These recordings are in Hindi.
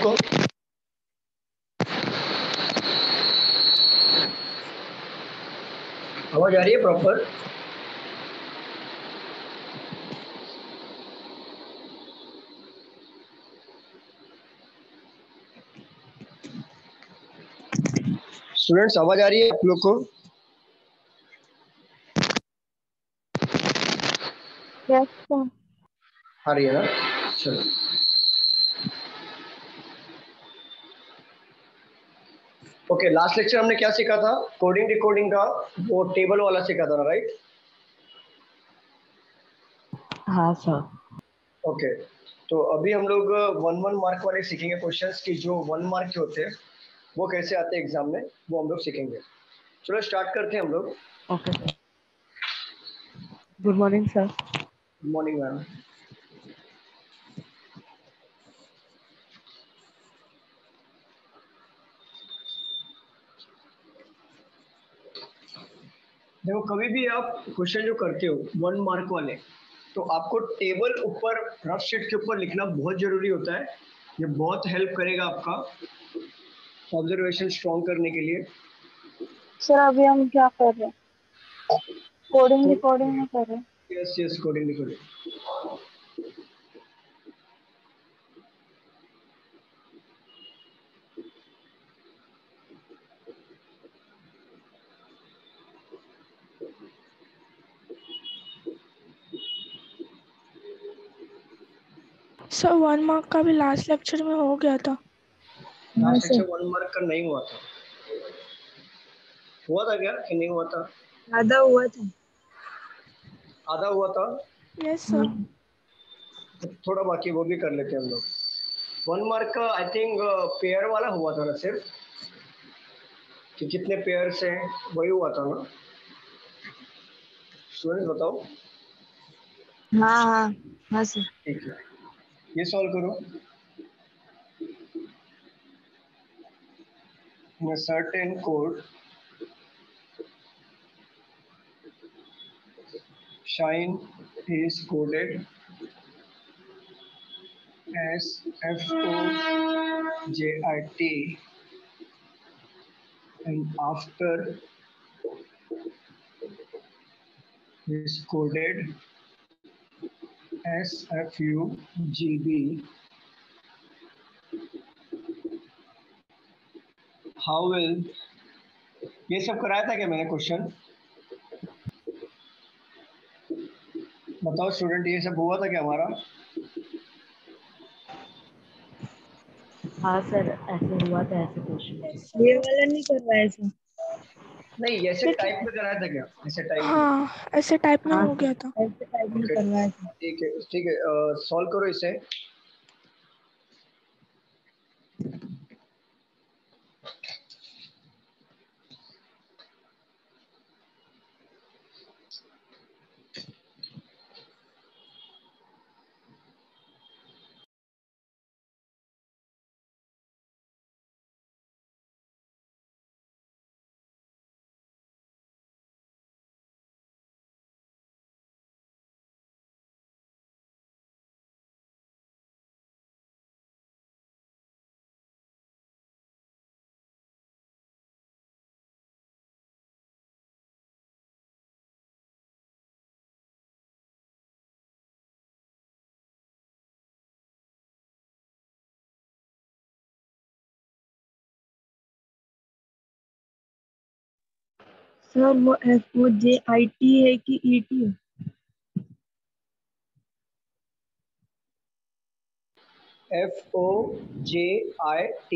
सबको? आवाज आ रही है प्रॉपर? स्टूडेंट्स आवाज आ रही है आप लोग को? Yes sir. आ रही है ना? चलो। ओके, लास्ट लेक्चर हमने क्या सीखा था? कोडिंग डिकोडिंग का वो टेबल वाला सीखा था ना, राइट? हाँ सर। ओके, तो अभी हम लोग 1 1 मार्क वाले सीखेंगे क्वेश्चंस की, जो 1 मार्क के होते हैं वो कैसे आते हैं एग्जाम में, वो हम लोग सीखेंगे। चलो स्टार्ट करते हैं हम लोग। Okay sir. Good morning sir. Good morning ma'am. देखो, कभी भी आप क्वेश्चन जो करते हो 1 मार्क वाले, तो आपको टेबल ऊपर रफ शीट के ऊपर लिखना बहुत जरूरी होता है। ये बहुत हेल्प करेगा आपका ऑब्जर्वेशन स्ट्रॉन्ग करने के लिए। सर अभी हम क्या कर रहे हैं? कोडिंग रिकॉर्डिंग में कर रहे हैं। Yes yes, coding decoding. Sir 1 mark का भी लास्ट लेक्चर में हो गया था। लास्ट लेक्चर 1 मार्क का नहीं हुआ था। हुआ था क्या कि नहीं हुआ था? आधा हुआ था। आधा हुआ था। Yes sir. थोड़ा बाकी, वो भी कर लेते हैं हम लोग। 1 मार्क का आई थिंक पेयर वाला हुआ था ना, सिर्फ कि कितने पेयर से, वही हुआ था ना? स्टूडेंट बताओ। हाँ हाँ हाँ सर। ठीक है, ये सॉल्व करो। In a certain code, shine is coded as FOJIT, and after is coded as FUGB. How will, ये सब कराया था क्या मैंने क्वेश्चन? बताओ स्टूडेंट, ये सब हुआ था क्या हमारा? हाँ सर, ऐसे हुआ था, ऐसे क्वेश्चन। सर ये हो वाला नहीं करवाया सर। नहीं, ऐसे लेकिन टाइप में कराया था क्या? ऐसे टाइप में? हाँ, ऐसे टाइप में हाँ हो सर, गया था। ऐसे टाइप में ओके, करवाया था। ठीक है ठीक है, सॉल्व करो इसे। सर वो FOJIT है कि ET है? FOJIT।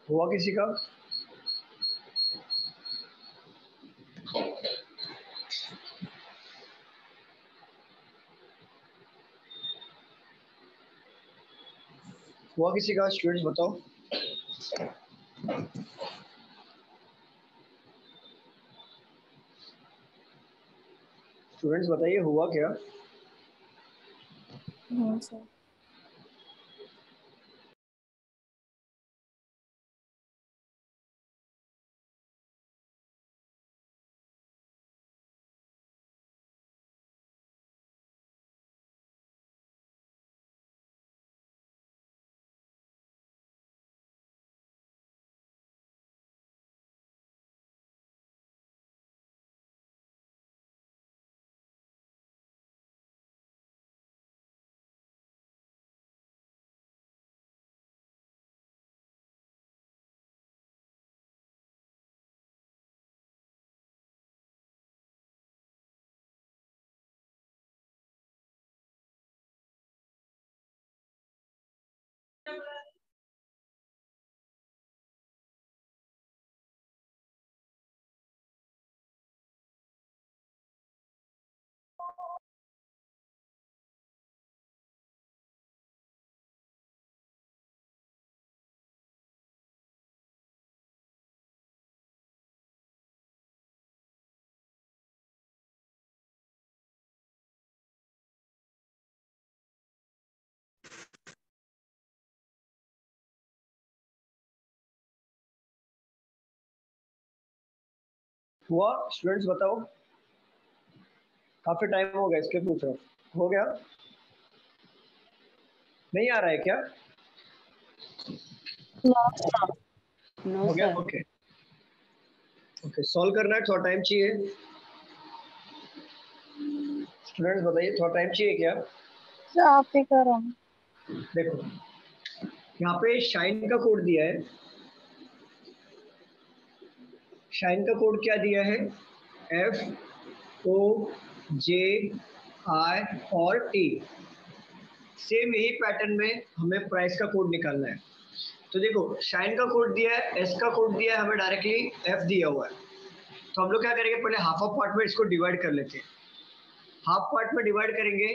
हुआ किसी का? हुआ किसी का? स्टूडेंट्स बताओ। स्टूडेंट्स बताइए हुआ क्या? नहीं सर। हुआ? स्टूडेंट्स बताओ। काफी टाइम हो गया इसके पूछ रहा हूँ। हो गया? नहीं आ रहा है क्या? नो हो गया? सर। ओके ओके, सॉल्व करना है, थोड़ा टाइम चाहिए। स्टूडेंट्स बताइए, थोड़ा टाइम चाहिए क्या? सर आप ही करो। देखो, यहाँ पे शाइन का कोड दिया है। शाइन का कोड क्या दिया है? FOJI और T। सेम यही पैटर्न में हमें प्राइस का कोड निकालना है। तो देखो, शाइन का कोड दिया है, एस का कोड दिया है, हमें डायरेक्टली एफ दिया हुआ है। तो हम लोग क्या करेंगे, पहले हाफ ऑफ पार्ट में इसको डिवाइड कर लेते हैं। हाफ पार्ट में डिवाइड करेंगे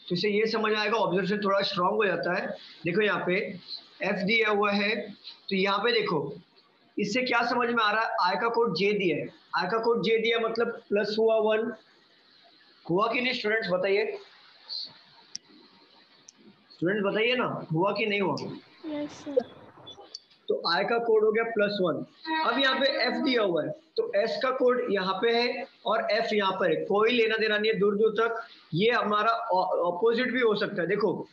तो इसे ये समझ आएगा, ऑब्जर्वेशन थोड़ा स्ट्रांग हो जाता है। देखो यहाँ पे एफ दिया हुआ है, तो यहाँ पे देखो इससे क्या समझ में आ रहा है, आई का कोड जे दिया है। आई का कोड जे दिया मतलब प्लस हुआ 1। हुआ कि नहीं स्टूडेंट्स बताइए? स्टूडेंट्स बताइए ना, हुआ कि नहीं हुआ? Yes sir. तो आई का कोड हो गया +1। अब यहाँ पे एफ दिया हुआ है, तो एस का कोड यहाँ पे है और एफ यहाँ पर है, कोई लेना देना नहीं है दूर दूर तक। ये हमारा ऑपोजिट भी हो सकता है। देखो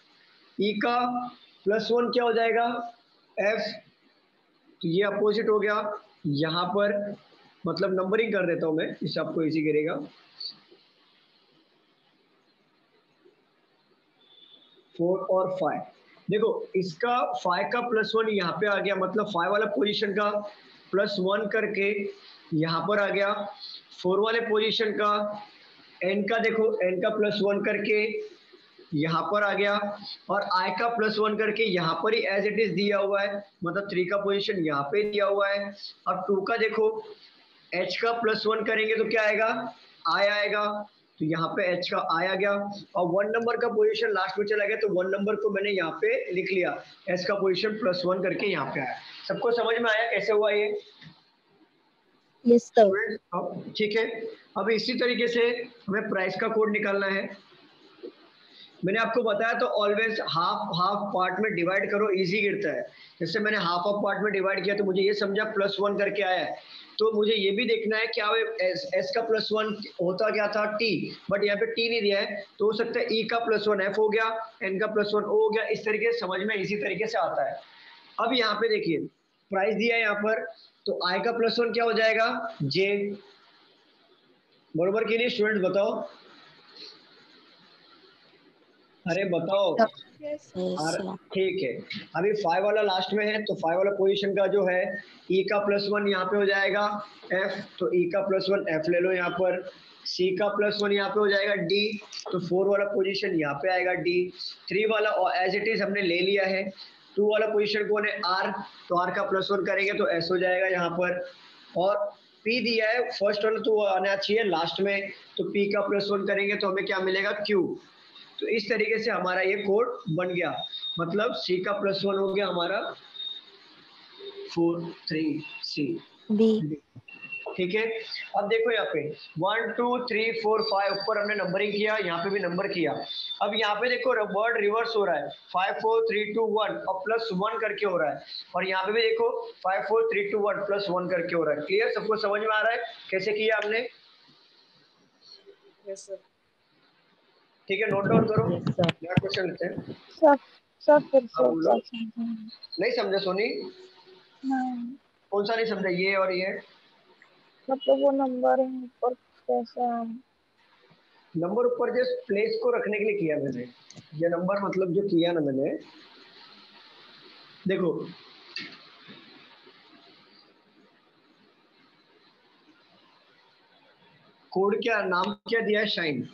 ई का +1 क्या हो जाएगा? एफ। तो ये अपोजिट हो गया यहाँ पर, मतलब नंबरिंग कर देता हूं मैं, इससे आपको इजी करेगा। 4 और 5। देखो इसका 5 का +1 यहाँ पे आ गया, मतलब 5 वाला पोजीशन का +1 करके यहाँ पर आ गया। 4 वाले पोजीशन का एन का, देखो एन का +1 करके यहाँ पर आ गया, और आई का +1 करके यहाँ पर ही एज इट इज दिया हुआ है, मतलब 3 का पोजीशन यहाँ पे दिया हुआ है। अब 2 का देखो, एच का +1 करेंगे तो क्या आएगा? आई आएगा, तो यहाँ पे एच का आई आ गया। और 1 नंबर का पोजीशन लास्ट में चला गया, तो 1 नंबर को मैंने यहाँ पे लिख लिया, एच का पोजीशन +1 करके यहाँ पे आया। सबको समझ में आया कैसे हुआ ये? Yes sir. अब ठीक है, अब इसी तरीके से हमें प्राइस का कोड निकालना है। मैंने आपको बताया तो ऑलवेज हाफ हाफ पार्ट में डिवाइड करो, इजी गिरता है। जैसे मैंने हाफ ऑफ पार्ट में डिवाइड किया तो मुझे ये समझा +1 करके आया है, तो मुझे ये भी देखना है क्या एस का +1 होता क्या था? टी। बट यहाँ पे टी नहीं दिया है, तो हो सकता है ई का +1 एफ हो गया, एन का +1 ओ हो गया। इस तरीके से समझ में इसी तरीके से आता है। अब यहाँ पे देखिए प्राइस दिया है यहाँ पर, तो आई का +1 क्या हो जाएगा? जे। बरोबर के लिए स्टूडेंट बताओ, अरे बताओ। यस यस और सर। ठीक है, अभी 5 वाला लास्ट में है, तो 5 वाला पोजीशन का जो है ई का +1 यहाँ पे हो जाएगा एफ, तो ई का +1 एफ ले लो यहाँ पर। सी का +1 यहाँ पे हो जाएगा डी, तो 4 वाला पोजीशन यहाँ पे आएगा डी। 3 वाला एज इट इज हमने ले लिया है, 2 वाला पोजीशन कौन है, आर, तो आर का +1 करेंगे तो एस हो जाएगा यहाँ पर। और पी दिया है फर्स्ट वाला तो आना चाहिए लास्ट में, तो पी का +1 करेंगे तो हमें क्या मिलेगा, क्यू। तो इस तरीके से हमारा ये कोड बन गया, मतलब सी का +1 हो गया हमारा 4 3 सी। B. ठीक है, अब देखो यहाँ पे 1 2 3 4 5 ऊपर हमने नंबरिंग किया, यहाँ पे भी नंबर किया। अब यहाँ पे देखो वर्ड रिवर्स हो रहा है, 5 4 3 2 1 और +1 करके हो रहा है, और यहाँ पे भी देखो 5 4 3 2 1 +1 करके हो रहा है। क्लियर, सबको समझ में आ रहा है कैसे किया हमने? Yes sir. ठीक है, नोट डाउन करो। Yes, sir. नया क्वेश्चन लेते हैं। सब फिर हाँ से बोलो। सब समझेंगे। नहीं समझे सोनी? नहीं, कौन सा नहीं समझा, ये और ये? मतलब वो नंबर ऊपर कैसे हम नंबर ऊपर जस्ट प्लेस को रखने के लिए किया मैंने, ये नंबर मतलब जो किया ना मैंने, देखो कोड क्या नाम क्या दिया है, शाइन।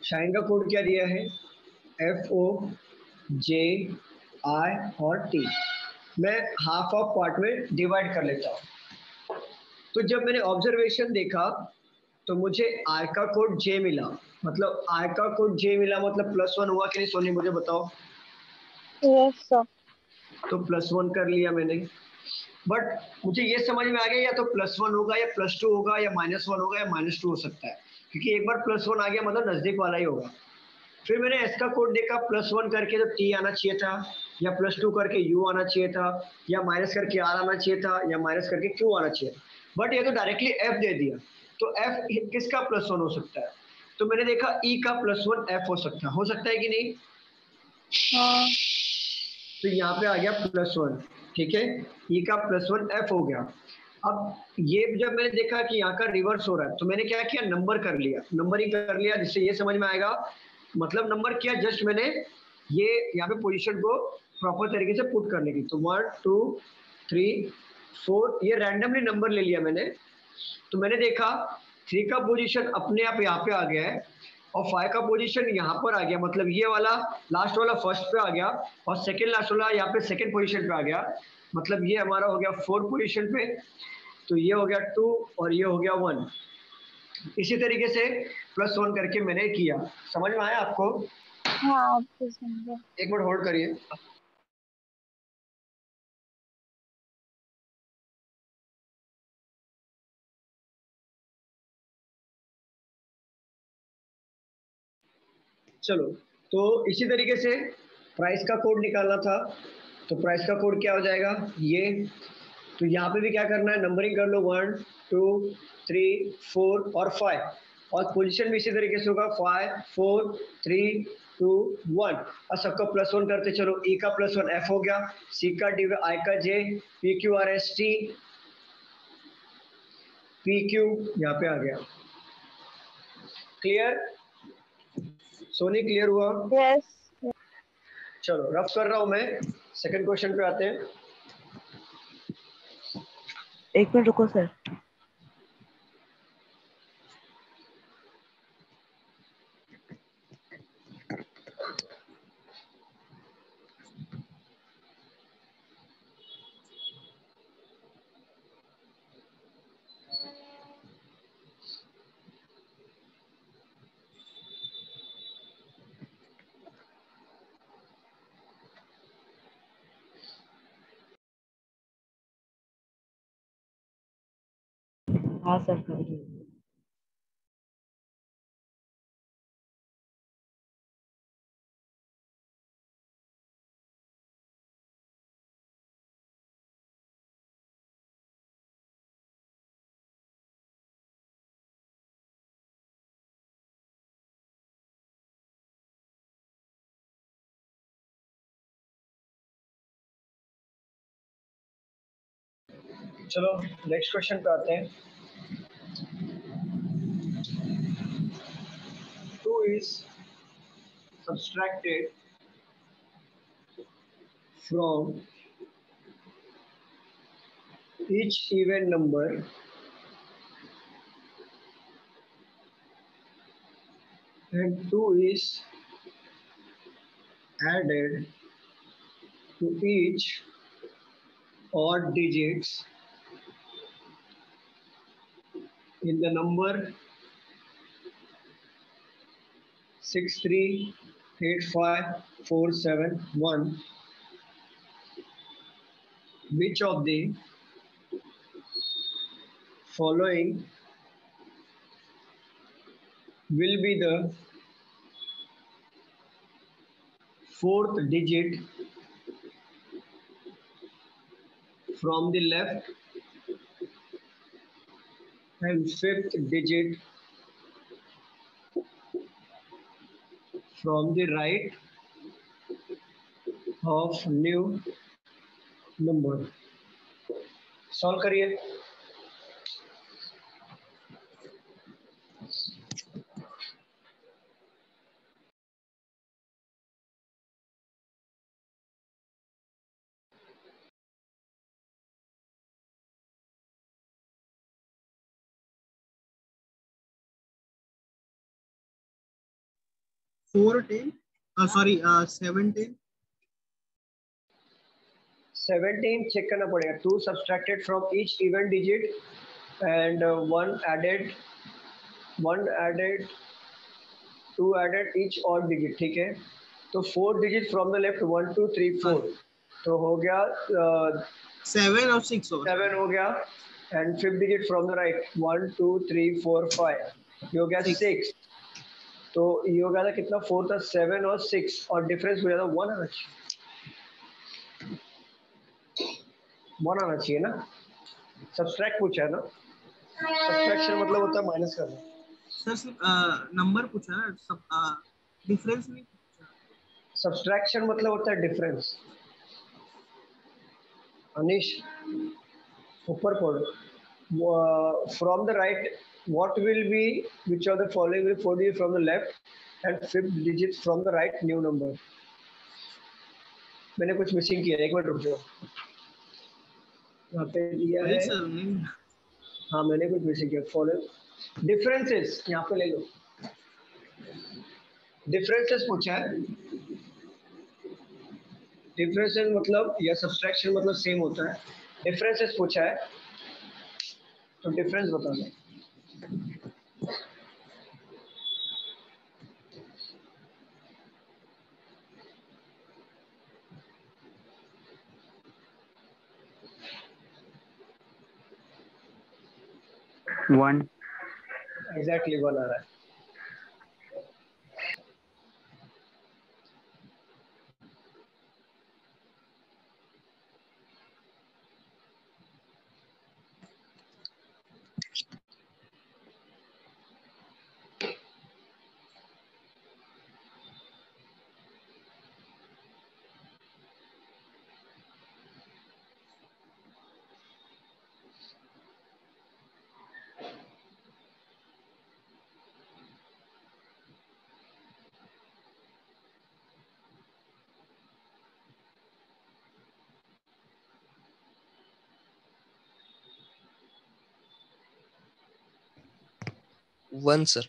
शाइन का कोड क्या दिया है, FOJI और T। मैं हाफ ऑफ पार्ट में डिवाइड कर लेता हूँ। तो जब मैंने ऑब्जर्वेशन देखा तो मुझे I का कोड J मिला, मतलब I का कोड J मिला मतलब +1 हुआ कि नहीं सोनी, मुझे बताओ। Yes sir. तो +1 कर लिया मैंने, बट मुझे ये समझ में आ गया या तो +1 होगा या +2 होगा या -1 होगा या -2 हो सकता है, क्योंकि एक बार +1 आ गया मतलब नजदीक वाला ही होगा। फिर मैंने एस का कोड देखा, +1 करके तो टी आना चाहिए था, या +2 करके यू आना चाहिए था, या माइनस करके आर आना चाहिए था, या माइनस करके क्यू आना चाहिए था, बट ये तो डायरेक्टली एफ दे दिया। तो एफ किसका +1 हो सकता है? तो मैंने देखा ई का +1 एफ हो सकता है कि नहीं? हाँ तो यहाँ पे आ गया +1, ठीक है, ई का +1 एफ हो गया। अब ये जब मैंने देखा कि यहाँ का रिवर्स हो रहा है तो मैंने क्या किया, नंबर कर लिया, नंबरिंग कर लिया, जिससे ये समझ में आएगा, मतलब नंबर किया जस्ट मैंने ये यहाँ पे पोजीशन को प्रॉपर तरीके से पुट करने की। तो 1 2 3 4 ये रैंडमली नंबर ले लिया मैंने। तो मैंने देखा 3 का पोजीशन अपने आप यहाँ पे आ गया है, और 5 का पोजीशन यहाँ पर आ गया, मतलब ये वाला लास्ट वाला फर्स्ट पे आ गया, और सेकंड लास्ट वाला यहाँ पे सेकंड पोजीशन पे आ गया, मतलब ये हमारा हो गया 4 पोजीशन पे। तो ये हो गया 2 और ये हो गया 1। इसी तरीके से +1 करके मैंने किया। समझ में आया आपको? हाँ आप तो समझे। एक मिनट होल्ड करिए। चलो, तो इसी तरीके से प्राइस का कोड निकालना था, तो प्राइस का कोड क्या हो जाएगा, ये। तो यहाँ पे भी क्या करना है, नंबरिंग कर लो 1 2 3 4 और 5, और पोजीशन भी इसी तरीके से होगा 5 4 3 2 1, और सबका +1 करते चलो। ई का +1 एफ हो गया, सी का डी, आई का J, P Q R S T, P Q यहाँ पे आ गया। क्लियर सोनी, क्लियर हुआ? यस चलो रफ कर रहा हूँ मैं, सेकंड क्वेश्चन पे आते हैं। एक मिनट रुको सर। हाँ सर कर रही हूँ। चलो नेक्स्ट क्वेश्चन पे आते हैं। 2 is subtracted from each even number and 2 is added to each odd digits in the number 6385471, which of the following will be the fourth digit from the left and fifth digit from the right of new number. Solve करिए. sorry 17. 17 चेक करना पड़ेगा. 2 subtracted from each even digit and 1 added, 2 added each odd digit. ठीक है. तो 4 digit from the left 1 2 3 4 तो हो गया 7 और 6 होगा. 7 हो गया and fifth digit from the right 1 2 3 4 5 ये हो गया 6. तो ये हो गया था कितना 4 था 7 और 6 और डिफरेंस हो जाता 1 आना चाहिए. 1 आना चाहिए ना. सब्सट्रैक्ट पूछा है ना. सब्सट्रैक्शन मतलब होता है माइनस करना. सर नंबर पूछा है, सब डिफरेंस नहीं पूछा. सब्सट्रैक्शन मतलब होता है डिफरेंस. अनीश ऊपर पढ़ो. From the right what will be which of the following will 4 digit from the left and 5th digit from the right new number. मैंने कुछ मिसिंग किया है. एक मिनट रुक जाओ. यहाँ पे दिया है. हाँ मैंने कुछ मिसिंग किया. फॉलो डिफरेंसेस यहाँ पे ले लो. डिफरेंसेस पूछा है. डिफरेंसेस मतलब या सब्सट्रैक्शन मतलब सेम होता है. डिफरेंसेस पूछा है तो डिफरेंस बता दो. वन. एग्जैक्टली 1 आ रहा है. One sir.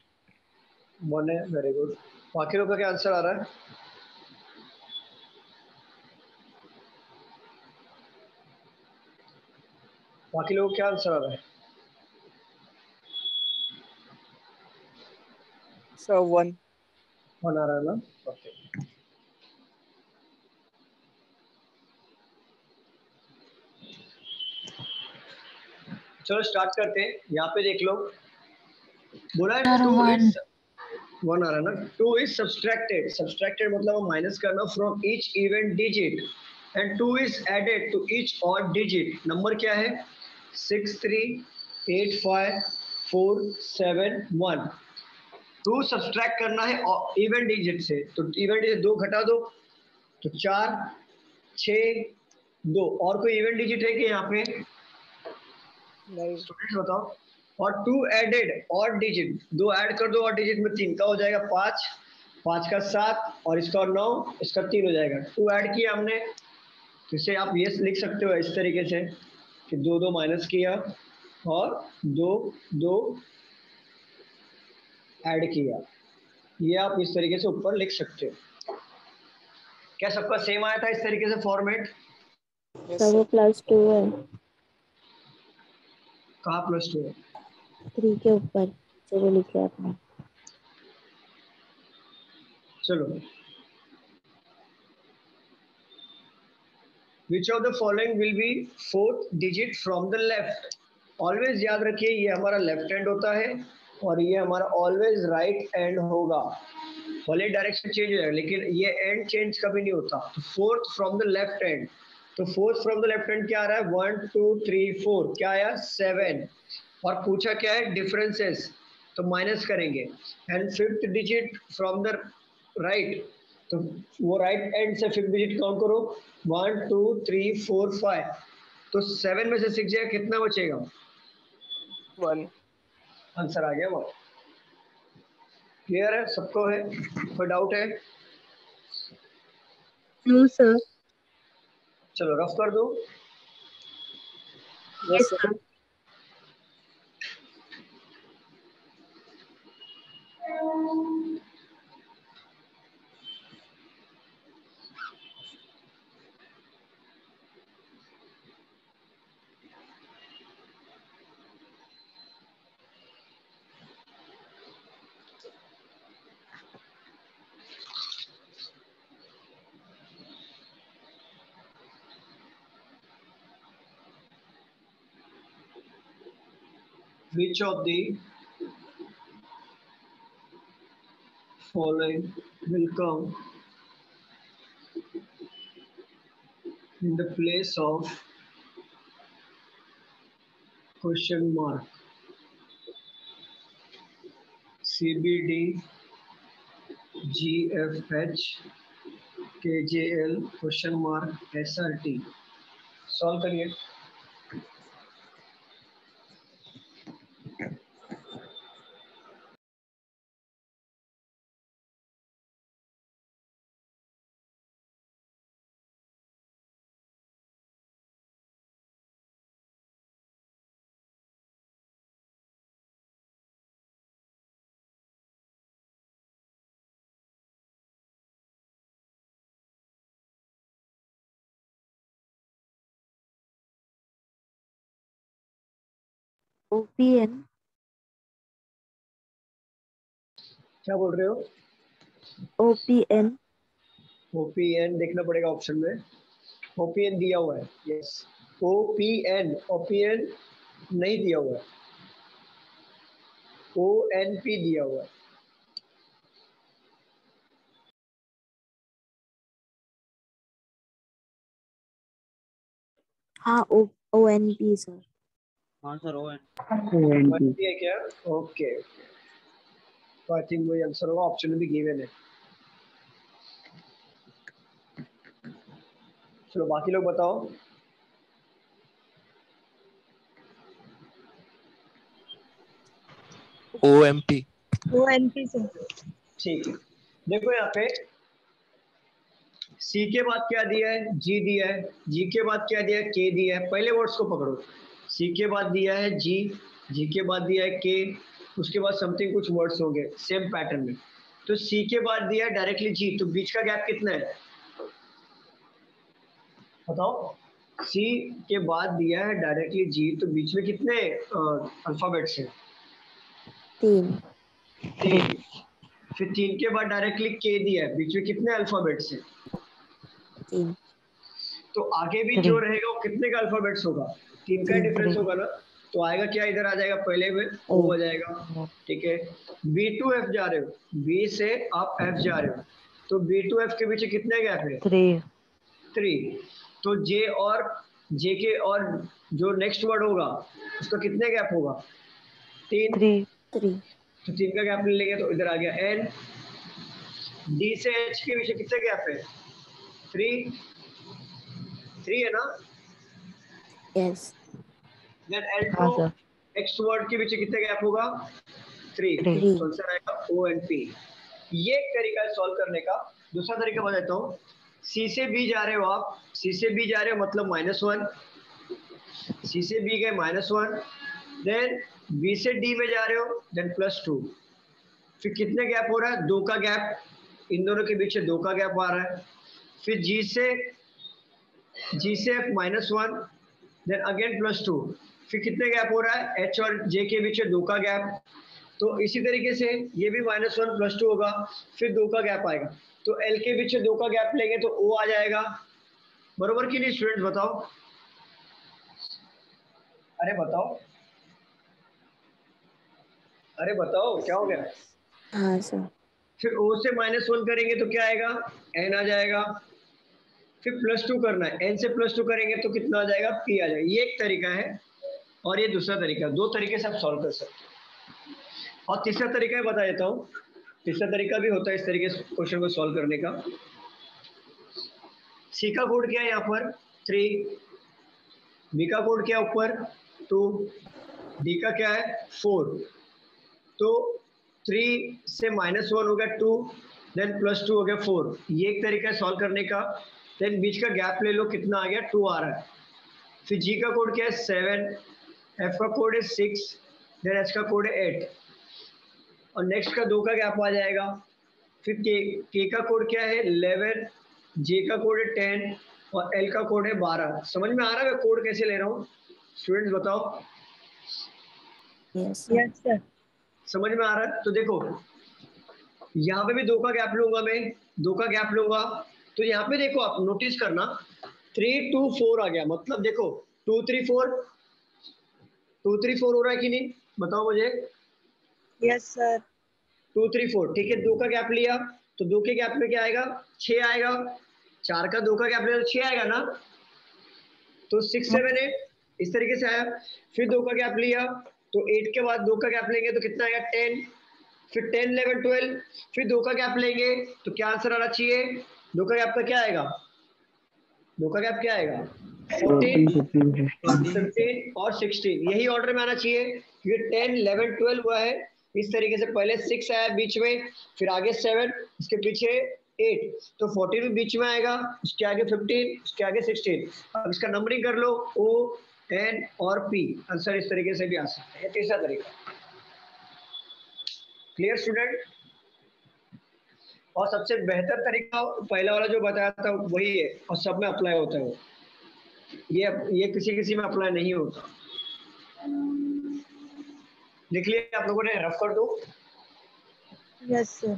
1 है. Very good. बाकी लोगों का क्या आंसर आ रहा है? बाकी लोगों को क्या आंसर आ रहा है? सर 1. 1 आ रहा है ना. ओके. चलो स्टार्ट करते हैं. यहाँ पे देख लो. बोला है 2 इज 1 आ रहा है ना. 2 इज सब्सट्रैक्टेड. सब्सट्रैक्टेड मतलब माइनस करना from each even digit and 2 is added to each odd digit. Number क्या है? 6 3 8 5 4 7 1. 2 सब्सट्रैक्ट करना है इवन डिजिट से. तो इवन डिजिट 2 घटा दो तो 4 6 2. और कोई इवन डिजिट है कि यहाँ पे? नहीं. स्टूडेंट्स बताओ. और 2 एडेड और डिजिट 2 ऐड कर दो और डिजिट में 3 का हो जाएगा 5 5 का 7 और इसका 9 इसका 3 हो जाएगा. 2 ऐड किया हमने तो इसे आप ये लिख सकते हो इस तरीके से कि 2 2 माइनस किया और 2 2 ऐड किया. ये आप इस तरीके से ऊपर लिख सकते हो. क्या सबका सेम आया था इस तरीके से फॉर्मेट? सर वो +2 है, कहाँ +2 है? 3 के ऊपर चलो लिखे आपने। चलो, Which of the following will be fourth digit from the left? Always याद रखिए ये हमारा लेफ्ट हैंड होता है और ये हमारा ऑलवेज राइट हैंड होगा। भले डायरेक्शन चेंज हो जाएगा लेकिन ये एंड चेंज कभी नहीं होता। तो fourth from the left hand, तो fourth from the left hand क्या आ रहा है? 1 2 3 4, क्या आया? 7। और पूछा क्या है? डिफरेंसेस, तो माइनस करेंगे। And fifth digit from the right, तो वो राइट एंड से फिफ्थ डिजिट काउंट करो। 1 2 3 4 5, तो 7 में से 6 जाएगा, कितना बचेगा? 1. आंसर आ गया वो। क्लियर है सबको? है कोई डाउट है? No sir. चलो रफ कर दो। Yes, sir. Which of the following will come in the place of question mark? CBD, GFH, KJL, question mark, SRT. Solve करिए। OPN क्या बोल रहे हो? OPN ओपीएन देखना पड़ेगा ऑप्शन में। ओपीएन दिया हुआ है, यस। ओपीएन, ओपीएन नहीं दिया हुआ है, ओएनपी दिया हुआ है। हाँ ONP सर। हाँ सर ON। ओएनपी है क्या? ओके, तो आई थिंक वही आंसर होगा, ऑप्शन में भी गिवन है। चलो बाकी लोग बताओ। OMP। सर. ठीक है, देखो यहाँ पे सी के बाद क्या दिया है? जी दिया है। जी के बाद क्या दिया है? के दिया है। पहले वर्ड्स को पकड़ो। सी के बाद दिया है जी, जी के बाद दिया है के, उसके बाद समथिंग कुछ वर्ड्स होंगे सेम पैटर्न में। तो सी के बाद दिया है डायरेक्टली जी, तो बीच का गैप कितना है बताओ? सी के बाद दिया है डायरेक्टली जी, तो बीच में कितने अल्फाबेट्स हैं? 3। 3। फिर 3 के बाद डायरेक्टली के दिया है, बीच में कितने अल्फाबेट्स हैं? 3। तो आगे भी जो रहेगा वो कितने का अल्फाबेट्स होगा? 3 का डिफरेंस होगा ना, तो आएगा क्या? इधर आ जाएगा, पहले में ओ आ जाएगा। ठीक है, बी टू एफ जा रहे हो, बी से आप एफ जा रहे हो, तो बी टू एफ के पीछे कितने गैप है? 3। तो जे और जे के और जो नेक्स्ट वर्ड होगा उसका कितने गैप होगा? 3। 3। तो 3 का गैप ले लेंगे, तो इधर आ गया एन। डी से एच के पीछे कितने गैप है? 3 है ना? यस। देन एल हाँ टू सर। नेक्स्ट वर्ड के पीछे कितने गैप होगा? 3। 3। तो आंसर आएगा ओ एंड पी। ये एक तरीका है सॉल्व करने का। दूसरा तरीका बताता हूँ। सी से बी जा रहे हो आप, सी से बी जा रहे हो मतलब -1, सी से बी गए -1, देन बी से डी में जा रहे हो देन +2। फिर कितने गैप हो रहा है? 2 का गैप, इन दोनों के बीच 2 का गैप आ रहा है। फिर जी से F -1, देन अगेन +2, फिर कितने गैप हो रहा है, H और J के बीच में 2 का गैप। तो इसी तरीके से ये भी -1 +2 होगा, फिर 2 का गैप आएगा। तो L के बीच में 2 का गैप लेंगे तो O आ जाएगा, बरोबर कि नहीं स्टूडेंट, बताओ। अरे बताओ, अरे बताओ क्या हो गया। हाँ सर। फिर O से -1 करेंगे तो क्या आएगा, N आ जाएगा। फिर +2 करना है, N से +2 करेंगे तो कितना आ जाएगा, P आ जाएगा। ये एक तरीका है और ये दूसरा तरीका है। 2 तरीके से आप सॉल्व कर सकते हैं। और तीसरा तरीका बता देता हूँ। तीसरा तरीका भी होता है इस तरीके से क्वेश्चन को सॉल्व करने का। C का कोड क्या है यहाँ पर 3, B का कोड क्या है ऊपर 2, D का क्या है 4। तो 3 से -1 हो गया 2, देन +2 हो गया 4। ये एक तरीका है सॉल्व करने का। देन बीच का गैप ले लो, कितना आ गया 2 आ रहा है। फिर G का कोड क्या है 7, F का कोड है 6, देन H का कोड है 8 और नेक्स्ट का 2 का गैप आ जाएगा। फिर K का कोड क्या है 11, J का कोड है 10 और L का कोड है 12। समझ में आ रहा है मैं कोड कैसे ले रहा हूँ, स्टूडेंट्स बताओ। Yes sir. Yes, sir. समझ में आ रहा है। तो देखो यहाँ पे भी 2 का गैप लूंगा मैं, 2 का गैप लूंगा। तो यहाँ पे देखो आप नोटिस करना 3 2 4 आ गया, मतलब देखो 2 3 4, 2 3 4 हो रहा है कि नहीं, बताओ मुझे। Yes, sir. 2 3 4, ठीक है। 2 का गैप लिया तो 2 के गैप में क्या आएगा 6 आएगा। 4 का 2 का गैप लिया तो 6 आएगा ना, तो 6 7 8 इस तरीके से आया। फिर 2 का गैप लिया तो 8 के बाद 2 का गैप लेंगे तो कितना आएगा 10, फिर 10 11 12, फिर 2 का गैप लेंगे तो क्या आंसर आना चाहिए, 2 का गैप का क्या आएगा, 2 का गैप क्या आएगा 14 15 और 16। यही ऑर्डर में आना चाहिए क्योंकि 10 11 12 हुआ है इस तरीके से। पहले 6 आया बीच में, फिर आगे 7, इसके पीछे 8, तो 14 भी बीच में आएगा, उसके आगे 15, उसके आगे 16। अब इसका नंबरिंग कर लो O N और P, आंसर इस तरीके से भी आ सकता है। तीसरा तरीका। Clear student. और सबसे बेहतर तरीका पहला वाला जो बताया था वही है और सब में अप्लाई होता है। ये किसी किसी में अप्लाई नहीं होता। लिख लिया आप लोगों ने, रफ कर दो। Yes, sir.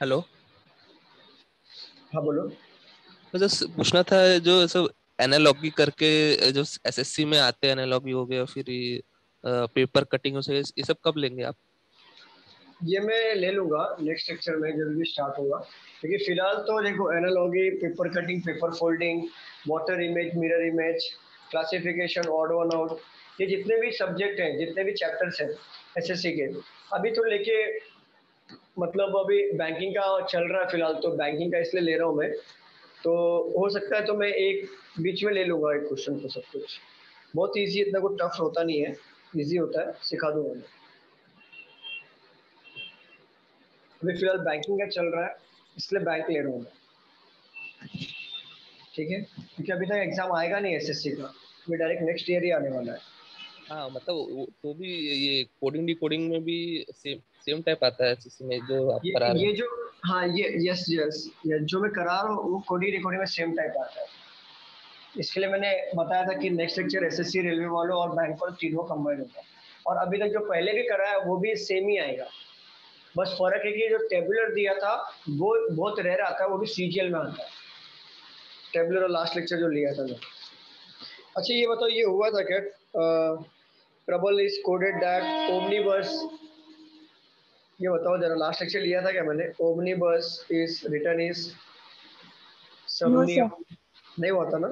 हेलो। हाँ बोलो। तो जो पूछना था, जो सब एनालॉगी करके जो एसएससी में आते हैं, एनालॉगी हो गया, फिर पेपर कटिंग हो, ये सब कब लेंगे आप? ये मैं ले लूंगा नेक्स्ट लेक्चर में जब भी स्टार्ट होगा, क्योंकि फिलहाल तो देखो analogy, paper cutting, paper folding, water image, mirror image, classification, odd one out, ये जितने भी सब्जेक्ट हैं, जितने भी चैप्टर्स हैं एसएससी के, अभी तो लेके मतलब अभी बैंकिंग का चल रहा है फिलहाल, तो बैंकिंग का इसलिए ले रहा हूँ मैं। तो हो सकता है तो मैं एक बीच में ले लूंगा एक क्वेश्चन को। सब कुछ बहुत ईजी, इतना कुछ टफ होता नहीं है, ईजी होता है, सिखा दूंगा मैं। अभी फिलहाल बैंकिंग का चल रहा है इसलिए बैंक ले रहा हूँ मैं, ठीक है, क्योंकि अभी तक एग्जाम आएगा नहीं एसएससी का, ये डायरेक्ट नेक्स्ट ईयर ही आने वाला है। हाँ, मतलब तो भी ये कोडिंग डिकोडिंग में भी सेम सेम टाइप आता है एसएससी में जो आप करा रहे ये हैं? जो, हाँ ये यस यस, ये जो मैं करा रहा हूँ वो कोडिंग रिकॉर्डिंग में सेम टाइप आता है। इसके लिए मैंने बताया था कि नेक्स्ट लेक्चर एसएससी, रेलवे वालों और बैंक वालों तीनों कंबाइन होगा। और अभी तक जो पहले भी करा है वो भी सेम ही आएगा। बस फर्क है कि जो टेबुलर दिया था वो बहुत रेयर आता है, वो भी सीजीएल में आता है टेबुलर। और लास्ट लेक्चर जो लिया था मैं। अच्छा ये बताओ, ये हुआ था क्या, प्रबल इज कोडेड दैट ओमनीबस, ये बताओ जरा, लास्ट लेक्चर लिया था क्या मैंने, omnibus is return is No, सबनियम, sir. नहीं हुआ था ना।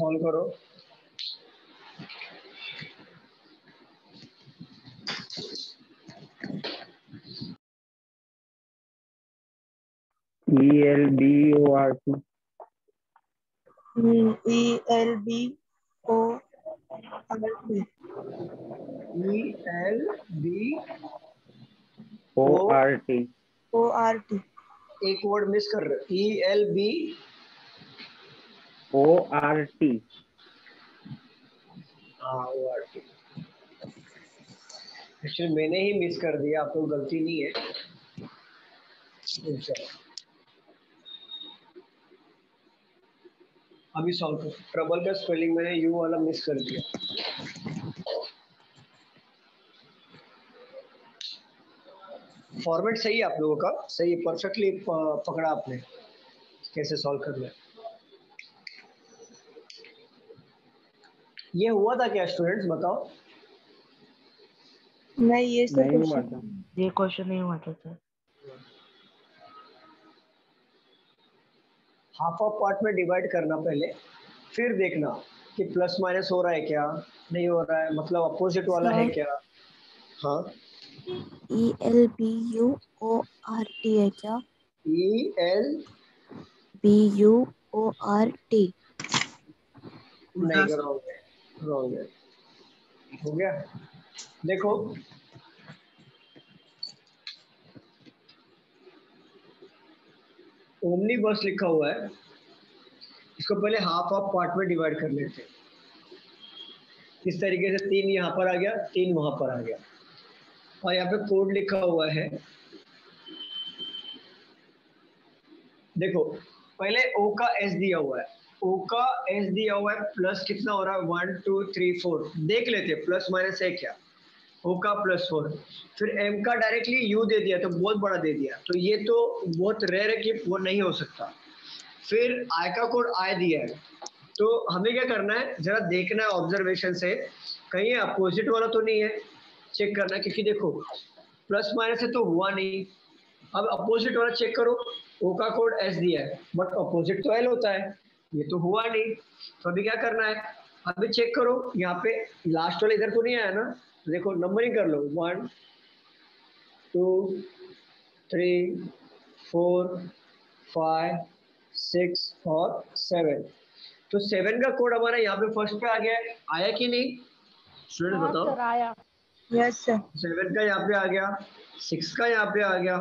सॉल्व करो। ELBORT ELBORT ELBORT। ORT एक वर्ड मिस कर रहे हो, ORT हाँ ORT। एक्चुअली मैंने ही मिस कर दिया, आपको गलती नहीं है। अच्छा, अभी सॉल्व करो। ट्रबल का स्पेलिंग मैंने यू वाला मिस कर दिया। फॉर्मेट सही है आप लोगों का, सही परफेक्टली पकड़ा आपने कैसे सॉल्व करना है। ये हुआ था क्या स्टूडेंट्स, बताओ। नहीं, ये सब नहीं हुआ था। क्वेश्चन ये क्वेश्चन नहीं हुआ था सर। हाफ ऑफ पार्ट में डिवाइड करना पहले, फिर देखना कि प्लस माइनस हो रहा है क्या, नहीं हो रहा है, मतलब अपोजिट वाला है सर क्या। हाँ ELBUORT है क्या? EL BUORT। नहीं, रॉन्ग है, रॉन्ग है। हो गया, देखो ओमनी बस लिखा हुआ है, इसको पहले हाफ ऑफ पार्ट में डिवाइड कर लेते हैं। इस तरीके से 3 यहाँ पर आ गया, 3 वहां पर आ गया, और यहाँ पे कोड लिखा हुआ है। देखो पहले O का S दिया हुआ है, O का S दिया हुआ है, प्लस कितना हो रहा है 1 2 3 4, देख लेते हैं प्लस माइनस है क्या। O का +4, फिर M का डायरेक्टली U दे दिया तो बहुत बड़ा दे दिया, तो ये तो बहुत रेयर है कि वो नहीं हो सकता। फिर I का कोड I दिया है, तो हमें क्या करना है, जरा देखना है ऑब्जर्वेशन से कहीं अपोजिट वाला तो नहीं है, चेक करना है, क्योंकि देखो प्लस माइनस है तो हुआ नहीं। अब अपोजिट वाला चेक करो, O का कोड S दिया है बट अपोजिट तो L होता है, ये तो हुआ नहीं। तो अभी क्या करना है, अभी चेक करो यहाँ पे लास्ट वाला इधर तो नहीं आया ना, तो देखो नंबरिंग कर लो 1 2 3 4 5 6 और 7। तो 7 का कोड हमारा यहाँ पे फर्स्ट पे आ गया है, आया कि नहीं स्टूडेंट हाँ बताओ। सर आया। यस सर 7 का यहाँ पे आ गया, 6 का यहाँ पे आ गया,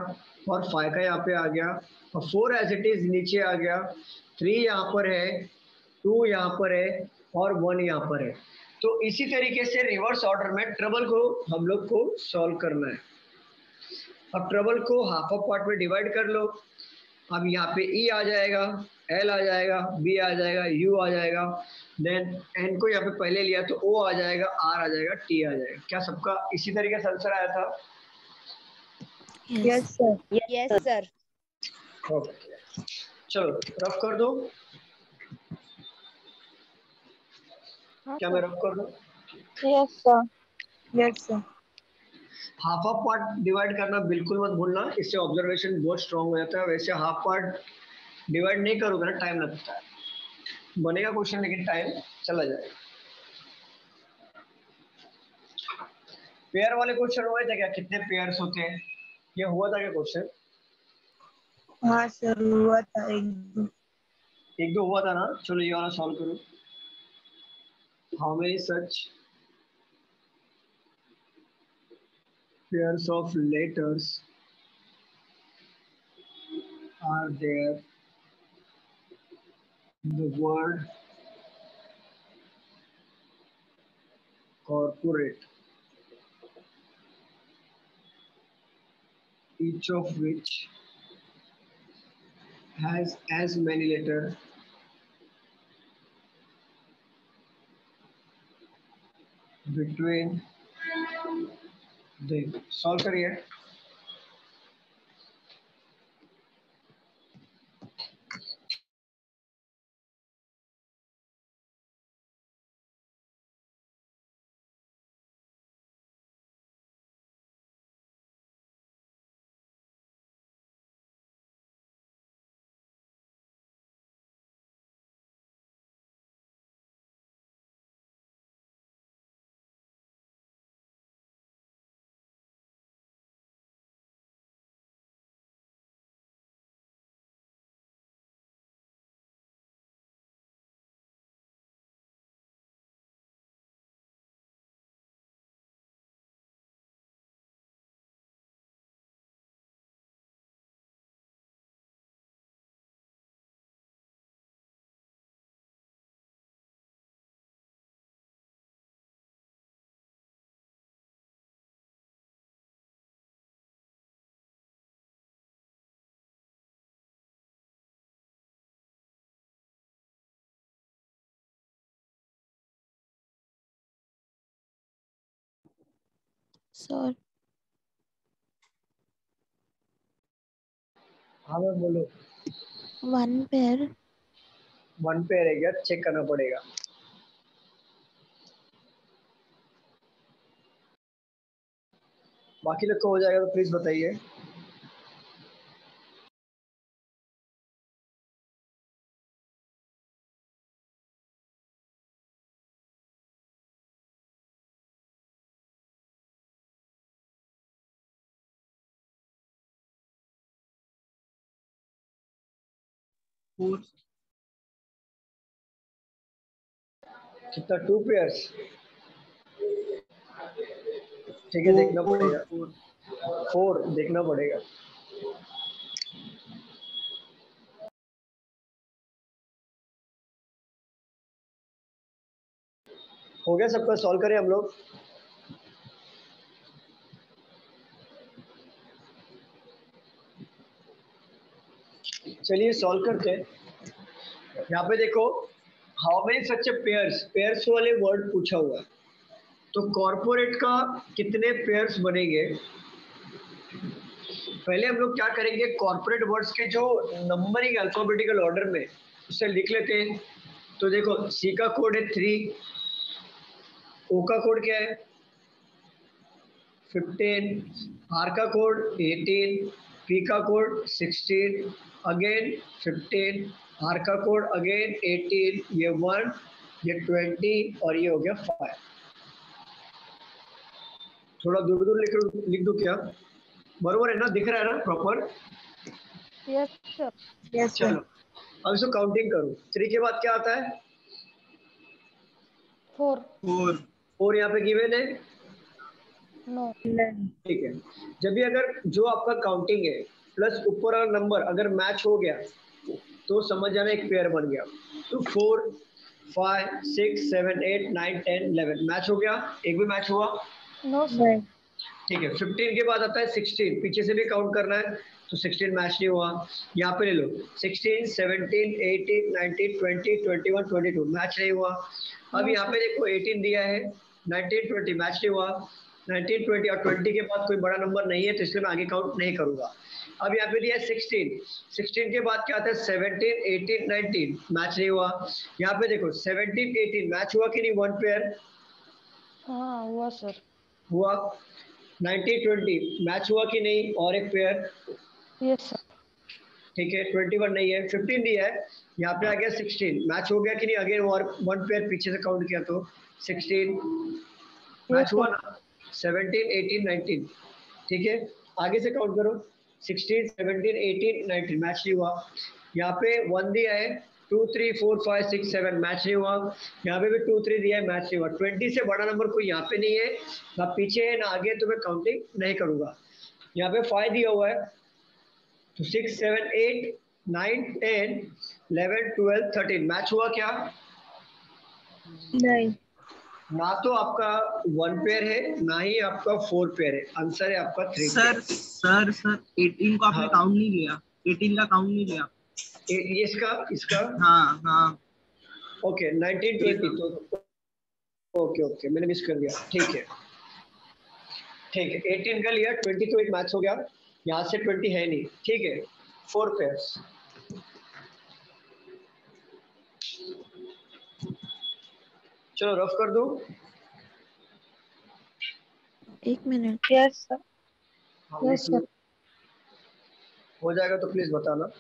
और 5 का यहाँ पे आ गया, और 4 एज इट इज नीचे आ गया, 3 यहाँ पर है, 2 यहाँ पर है, और 1 यहाँ पर है। तो इसी तरीके से रिवर्स ऑर्डर में ट्रबल को हम लोग को सॉल्व करना है। अब ट्रबल को हाफ ऑफ पार्ट में डिवाइड कर लो। अब यहाँ पे E आ जाएगा, L आ जाएगा, B आ जाएगा, U आ जाएगा, देन N को यहाँ पे पहले लिया तो O आ जाएगा, R आ जाएगा, T आ जाएगा। क्या सबका इसी तरीके से आंसर आया था? Yes yes sir yes sir. Okay, चलो रफ कर दो। हाँ क्या मैं सर। रफ कर दूं? Yes sir. Yes sir half of part divide करना बिल्कुल मत भूलना, इससे ऑब्जर्वेशन बहुत स्ट्रांग हो जाता है। वैसे हाफ पार्ट डिवाइड नहीं करोगे ना टाइम लगता है, बनेगा क्वेश्चन लेकिन टाइम चला जाएगा। पेयर वाले क्वेश्चन हुए थे क्या, कितने पेयर्स होते हैं, ये हुआ था क्या क्वेश्चन? हाँ सर हुआ था एक दो हुआ था ना, चलो ये वाला सॉल्व करो। How many such pairs of letters are there in the word corporate, each of which has as many letters between them? Solve करिए। सर हाँ मैम बोलो। 1 पेयर 1 पेयर है क्या? चेक करना पड़ेगा। बाकी लोग को हो जाएगा तो प्लीज बताइए। फोर कितना? 2 पेयर्स। ठीक है, देखना पड़ेगा। 4 देखना पड़ेगा। हो गया सबका? सॉल्व करें हम लोग। चलिए सॉल्व करते हैं। यहाँ पे देखो, how many such pairs, pairs वाले वर्ड पूछा हुआ है। तो कॉर्पोरेट का कितने पेयर्स बनेंगे? पहले हम लोग क्या करेंगे, कॉर्पोरेट वर्ड्स के जो नंबरिंग अल्फाबेटिकल ऑर्डर में उसे लिख लेते हैं। तो देखो, सी का कोड है 3, ओ का कोड क्या है 15, आर का कोड 18, पी का कोड 16, अगेन 15, आर का कोड अगेन 18, ये 1, ये 20 और ये हो गया 5। थोड़ा दूर दूर लिख दूं क्या? बरोबर है ना? दिख रहा है ना proper? Yes sir. Yes, sir. चलो अब इसको काउंटिंग करो। 3 के बाद क्या आता है? 4 फोर 4 यहाँ पे गिवन है। No None. ठीक है, जब भी अगर जो आपका काउंटिंग है प्लस ऊपर वाला नंबर अगर मैच हो गया तो समझ जाना एक पेयर बन गया। तो 4 5 6 7 8 9 10 11 मैच हो गया। एक भी मैच हुआ? No sir. None. ठीक है, 15 के बाद आता है 16, पीछे से भी काउंट करना है तो 16 मैच नहीं हुआ। यहाँ पे ले लो 16 17 18 19 20 21 22 मैच नहीं हुआ। अब यहाँ पे देखो 18 दिया है, 19 20 मैच नहीं हुआ। 19 20 और 20 के बाद कोई बड़ा नंबर नहीं है तो इसलिए मैं आगे काउंट नहीं करूंगा। अब यहाँ पे दिया है 16, 16 के बाद क्या आता है 17 18 19 मैच नहीं हुआ। यहाँ पे देखो 17 18 मैच हुआ कि नहीं? 1 पेयर हाँ हुआ सर। हुआ। 19 20 मैच हुआ कि नहीं? और एक पेयर। Yes sir. ठीक है, 21 नहीं है। 15 दिया है, यहाँ पे आ गया 16 मैच हो गया कि नहीं? अगेन और 1 पेयर पीछे से काउंट किया तो 16 मैच यस हुआ सर। ना। 17 18 19 ठीक है, आगे से काउंट करो 16 17 18 19 मैच नहीं हुआ। यहाँ पे 1 दिया है, 2 3 4 5 6 7 मैच नहीं हुआ। यहाँ पे भी 2 3 दिया है, मैच नहीं हुआ। 20 से बड़ा नंबर कोई यहाँ पे नहीं है, ना पीछे है ना आगे, तो मैं काउंटिंग नहीं करूंगा। यहाँ पे 5 दिया हुआ है तो 6 7 8 9 10 11 12 13 मैच हुआ क्या? Nine. ना तो आपका 1 पेयर है ना ही आपका 4 पेयर है, आंसर है आपका 3 सर पेयर। सर सर 18 को आपने हाँ, काउंट नहीं लिया, 18 का काउंट नहीं लिया। ये इसका इसका हाँ हाँ ओके 19 20 तो ओके ओके मैंने मिस कर दिया। ठीक है ठीक है, 18 का लिया, 20 तो एक मैच हो गया, यहाँ से 20 है नहीं। ठीक है, 4 पेयर्स। चलो रफ कर दूं। 1 मिनट यस सर। हाँ यस सर। हो जाएगा तो प्लीज बताना।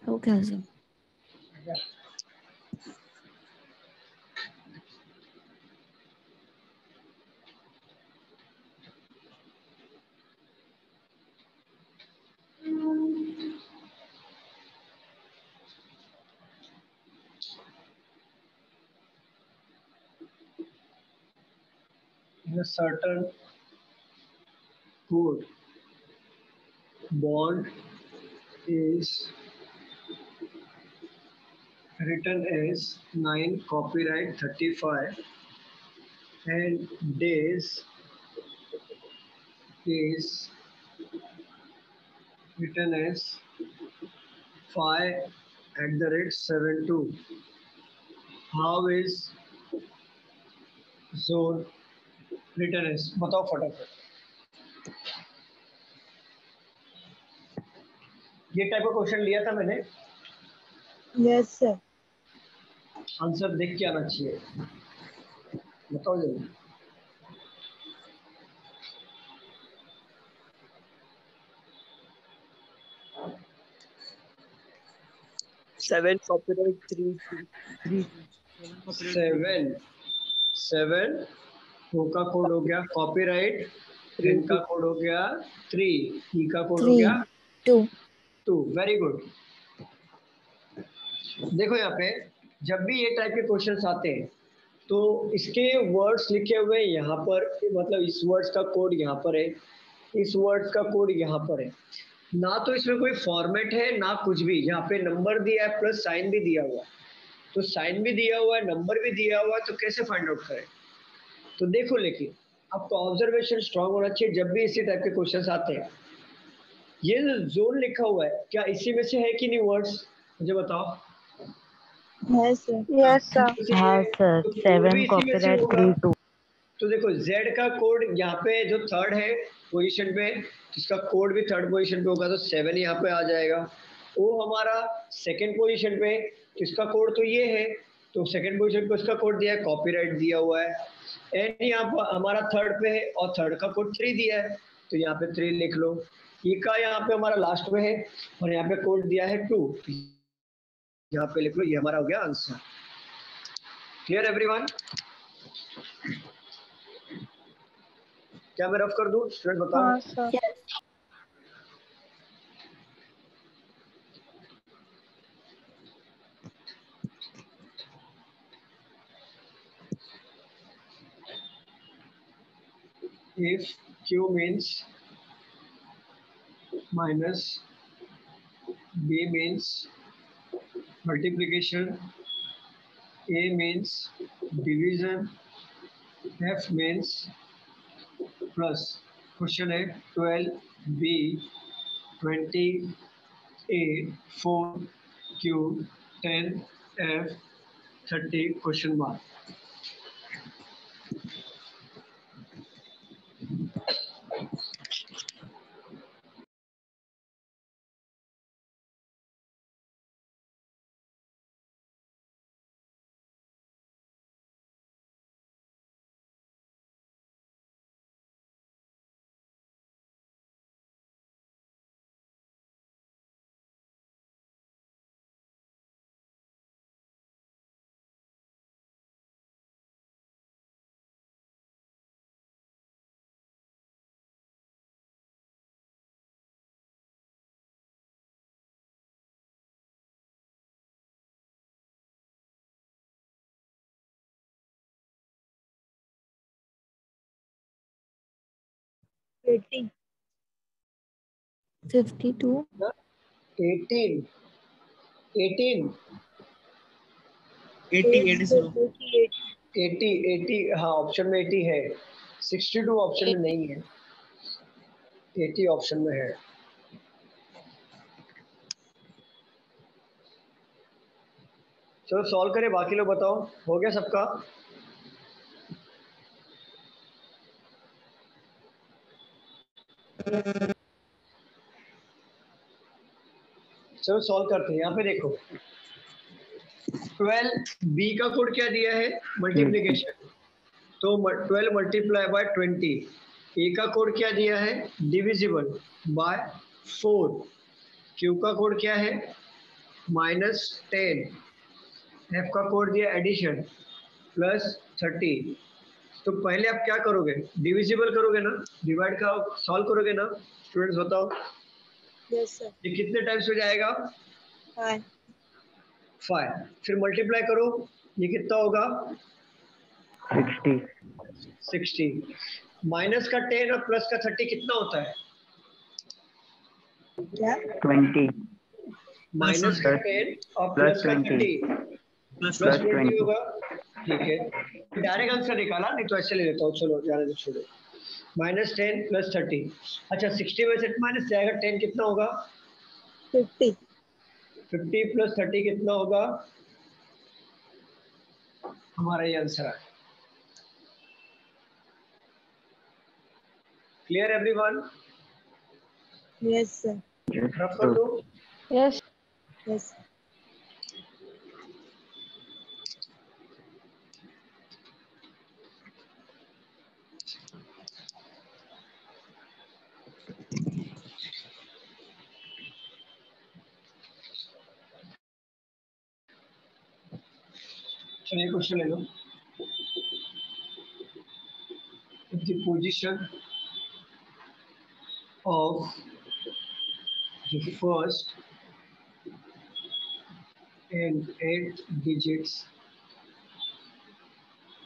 हो गया sir. In a certain code, bond is written as 9, copyright 35, and days is written as 5@72. How is zone written as? बताओ फटाफट। ये टाइप का क्वेश्चन लिया था मैंने, Yes, sir. आंसर देख के आना चाहिए, बताओ जल्दी। Seven copyright 3. 7 टू का कोड हो गया कॉपीराइट, 10 का कोड हो गया 3, ई का कोड हो 3, गया 2. 2। Very good. देखो यहाँ पे जब भी ये टाइप के क्वेश्चंस आते हैं तो इसके वर्ड्स लिखे हुए यहाँ पर, मतलब इस वर्ड्स का कोड यहाँ पर है, इस वर्ड्स का कोड यहाँ पर है, ना तो इसमें कोई फॉर्मेट है ना कुछ भी। यहाँ पे नंबर दिया है प्लस साइन भी दिया हुआ है, तो साइन भी दिया हुआ है नंबर भी दिया हुआ है, तो कैसे फाइंड आउट करें? तो देखो, लेकिन आपका ऑब्जर्वेशन स्ट्रांग होना चाहिए जब भी इसी टाइप के क्वेश्चंस आते हैं। ये जो जोन लिखा हुआ है क्या इसी में से है कि नहीं वर्ड्स, मुझे बताओ। Yes, sir. Yes, sir. हाँ सर, तो कोड 7 भी इसी में से कॉपीराइट होगा। 3, 2. तो देखो Z का कोड यहाँ पे जो थर्ड है पोजीशन पे, जिसका कोड भी थर्ड पोजीशन पे होगा, तो 7 यहाँ पे आ जाएगा। वो हमारा सेकंड पोजीशन पे, इसका कोड तो ये है, तो सेकंड पोजीशन पे उसका कोड दिया है, कॉपीराइट दिया हुआ है। एंड यहाँ पर हमारा थर्ड पे है और थर्ड का कोड 3 दिया है, तो यहाँ पे 3 लिख लो। ई का यहाँ पे हमारा लास्ट में है और यहाँ पे कोड दिया है 2, यहाँ पे लिख लो। ये हमारा हो गया आंसर। Clear everyone? क्या मैं रफ कर दूं? स्टूडेंट बताओ। हाँ sir. If Q means minus, B means multiplication, A means division, F means plus. Question है 12, B 20, A 4, Q 10, F 30 question mark. Eighty. 52. 18, 18, 80, हाँ ऑप्शन में 80 है, 62 ऑप्शन में नहीं है, 80 ऑप्शन में है। चलो सॉल्व करें, बाकी लोग बताओ, हो गया सबका? चलो सॉल्व करते हैं। यहाँ पे देखो 12 बी का कोड क्या दिया है, मल्टीप्लीकेशन, तो 12 मल्टीप्लाई बाय 20। ए का कोड क्या दिया है, डिविजिबल बाय 4। क्यू का कोड क्या है, -10। एफ का कोड दिया एडिशन +30। तो पहले आप क्या करोगे, डिविजिबल करोगे ना, डिवाइड का सॉल्व करोगे ना, स्टूडेंट्स बताओ। Yes, sir. ये कितने टाइम्स हो जाएगा, 5. 5। फिर मल्टीप्लाई करो, ये कितना होगा, 60। माइनस का 10 और प्लस का 30 कितना होता है, क्या? 20. माइनस का 10 और प्लस का 30 प्लस प्लस 20 20 होगा, ठीक है। डायरेक्ट आंसर निकाला, नहीं तो ऐसे ले लेता हूँ, चलो जाने दो, छोड़ो। -10 + 30, अच्छा 60 में से माइनस जाएगा 10, कितना होगा? 50 50 + 30 कितना होगा? हमारा ये आंसर है। Clear everyone? yes sir rough कर दो। यस yes चलिए क्वेश्चन ले लो। The position of the first and 8 digits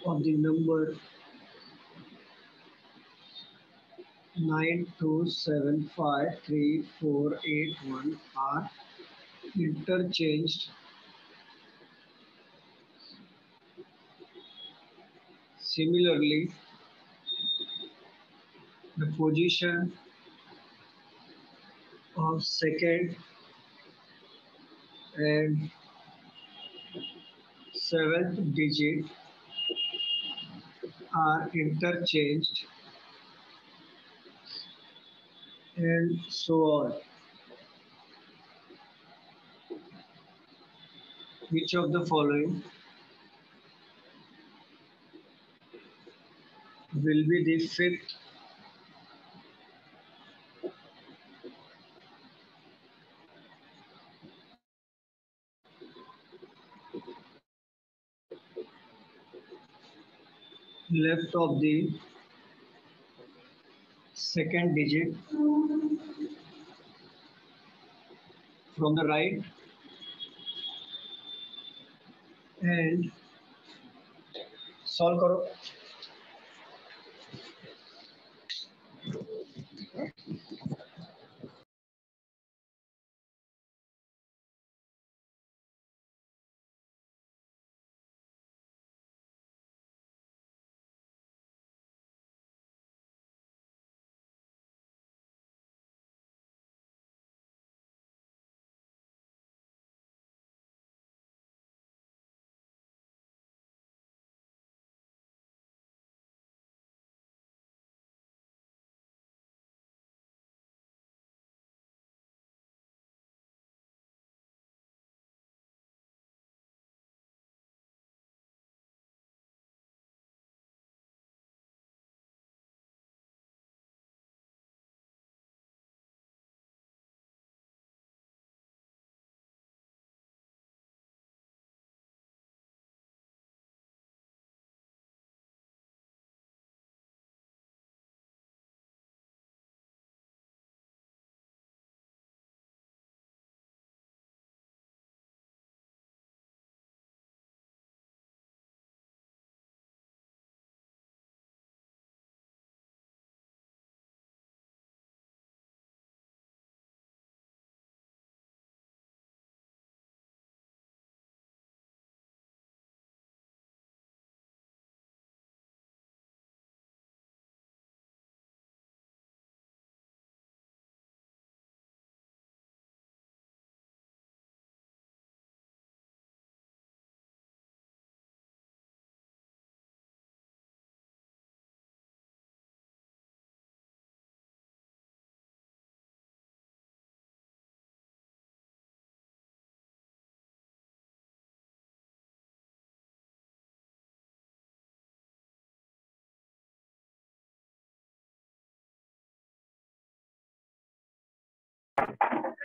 of the number 9275348 are interchanged similarly. The position of second and 7th digit are interchanged, and so on. Which of the following will be the fifth left of the second digit from the right, and solve करो।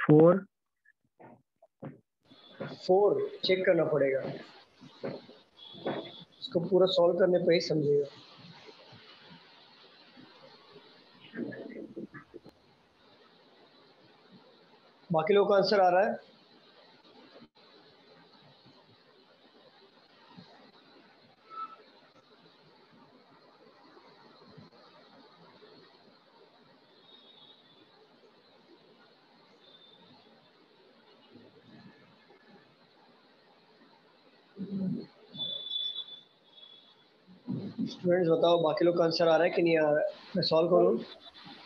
फोर 4 चेक करना पड़ेगा, इसको पूरा सॉल्व करने पे ही समझेगा। बाकी लोगों का आंसर आ रहा है? स्टूडेंट्स बताओ बाकी लोग का आंसर आ रहा है कि नहीं आ रहा है? मैं सॉल्व करूँ?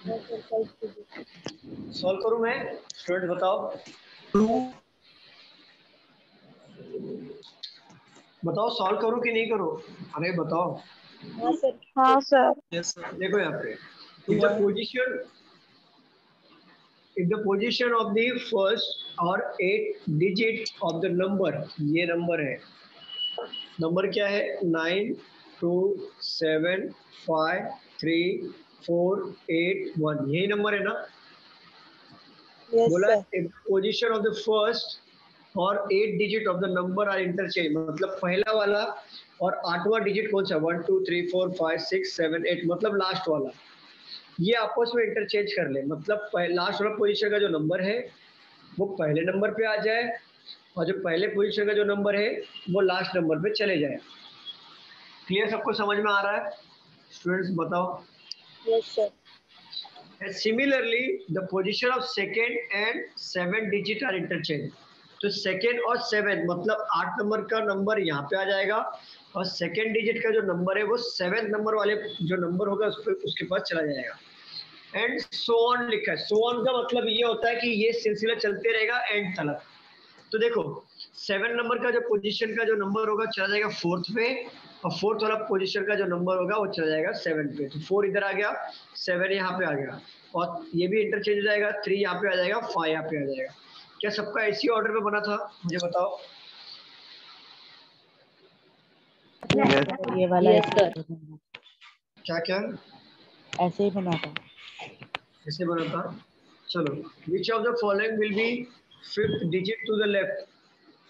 No, sir, 5 digit. सॉल्व करूँ मैं? स्टूडेंट्स बताओ। बताओ सॉल्व करूँ कि नहीं करूँ? अरे बताओ। हाँ सर. हाँ सर. Yes, sir. देखो यहाँ पे if the position of the first or 8 digit of the number, ये नंबर है, नंबर क्या है? 9 2 7 5 3 4 8 1, यही नंबर है ना? Yes, बोला sir. Position of the first और 8 digit of the number are interchange, मतलब पहला वाला और 8वां डिजिट कौन सा? 1 2 3 4 5 6 7 8, मतलब लास्ट वाला, ये आपस में इंटरचेंज कर ले, मतलब लास्ट वाला पोजीशन का जो नंबर है वो पहले नंबर पे आ जाए और जो पहले पोजीशन का जो नंबर है वो लास्ट नंबर पे चले जाए। क्लियर? सबको समझ में आ रहा है? स्टूडेंट्स बताओ। Yes, sir. And similarly, the position of second and 7 digit are interchanged. तो सेकेंड और 7 मतलब 8 नंबर का नंबर यहाँ पे आ जाएगा और सेकेंड डिजिट का जो नंबर है वो 7 नंबर वाले जो नंबर होगा उसके पास चला जाएगा। एंड सो ऑन लिखा है। सो ऑन का मतलब ये होता है कि ये सिलसिला चलते रहेगा एंड तक। तो देखो 7 नंबर का जो पोजीशन का जो नंबर होगा चला जाएगा 4th पे और 4th वाला पोजीशन का जो नंबर होगा वो चला जाएगा 7 पे। तो 4 इधर आ गया, 7 यहाँ पे आ गया और ये भी इंटरचेंज हो जाएगा, 3 यहाँ पे आ जाएगा, 5 यहाँ पे आ जाएगा। क्या सबका ऐसी ऑर्डर में बना था? मुझे बताओ। ये वाला Yes, sir. क्या क्या ऐसे ही बना था। ऐसे बना था? चलो, which of the following will be 5th digit to the left?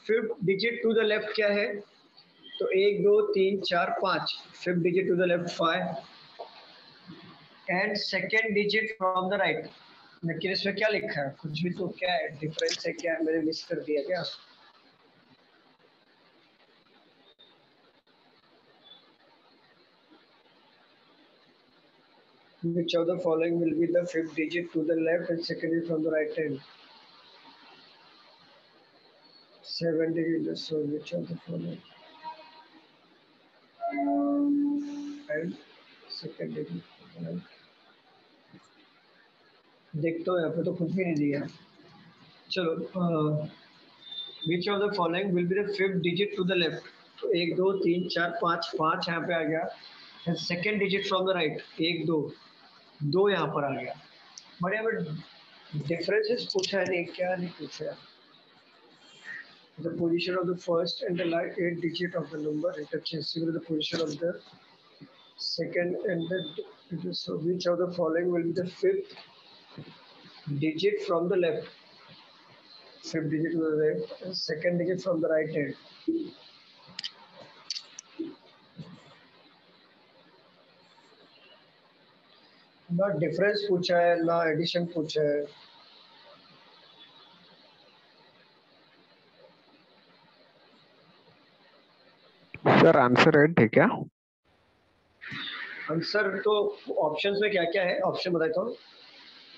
5th digit to the left क्या है? तो 1 2 3 4 5, 5th digit to the left 5 and second digit from the right. लेकिन इसमें क्या लिखा है? कुछ भी तो क्या है, डिफरेंस है क्या? मैंने मिस कर दिया क्या? Which of the following will be the 5th digit to the left and second is from the right hand? 7 digits. So which of the following? And second digit. देखते हो यहाँ पे तो कुछ भी नहीं दिया। चलो, which of the following will be the 5th digit to the left? तो 1 2 3 4 5, 5 यहाँ पे आ गया and second digit from the right 1 2, 2 यहाँ पर आ गया। बट यहाँ पे डिफरेंसेस पूछा है नहीं, क्या नहीं पूछा है? The position of the first and the last 8 digit of the number interchange with the position of the second and the so which of the following will be the 5th digit from the left? 5th digit to the left and second digit from the right hand. ना डिफरेंस पूछा है ना एडिशन पूछा है। सर आंसर है ठीक है? आंसर तो ऑप्शंस में क्या क्या है? ऑप्शन बताता हूँ।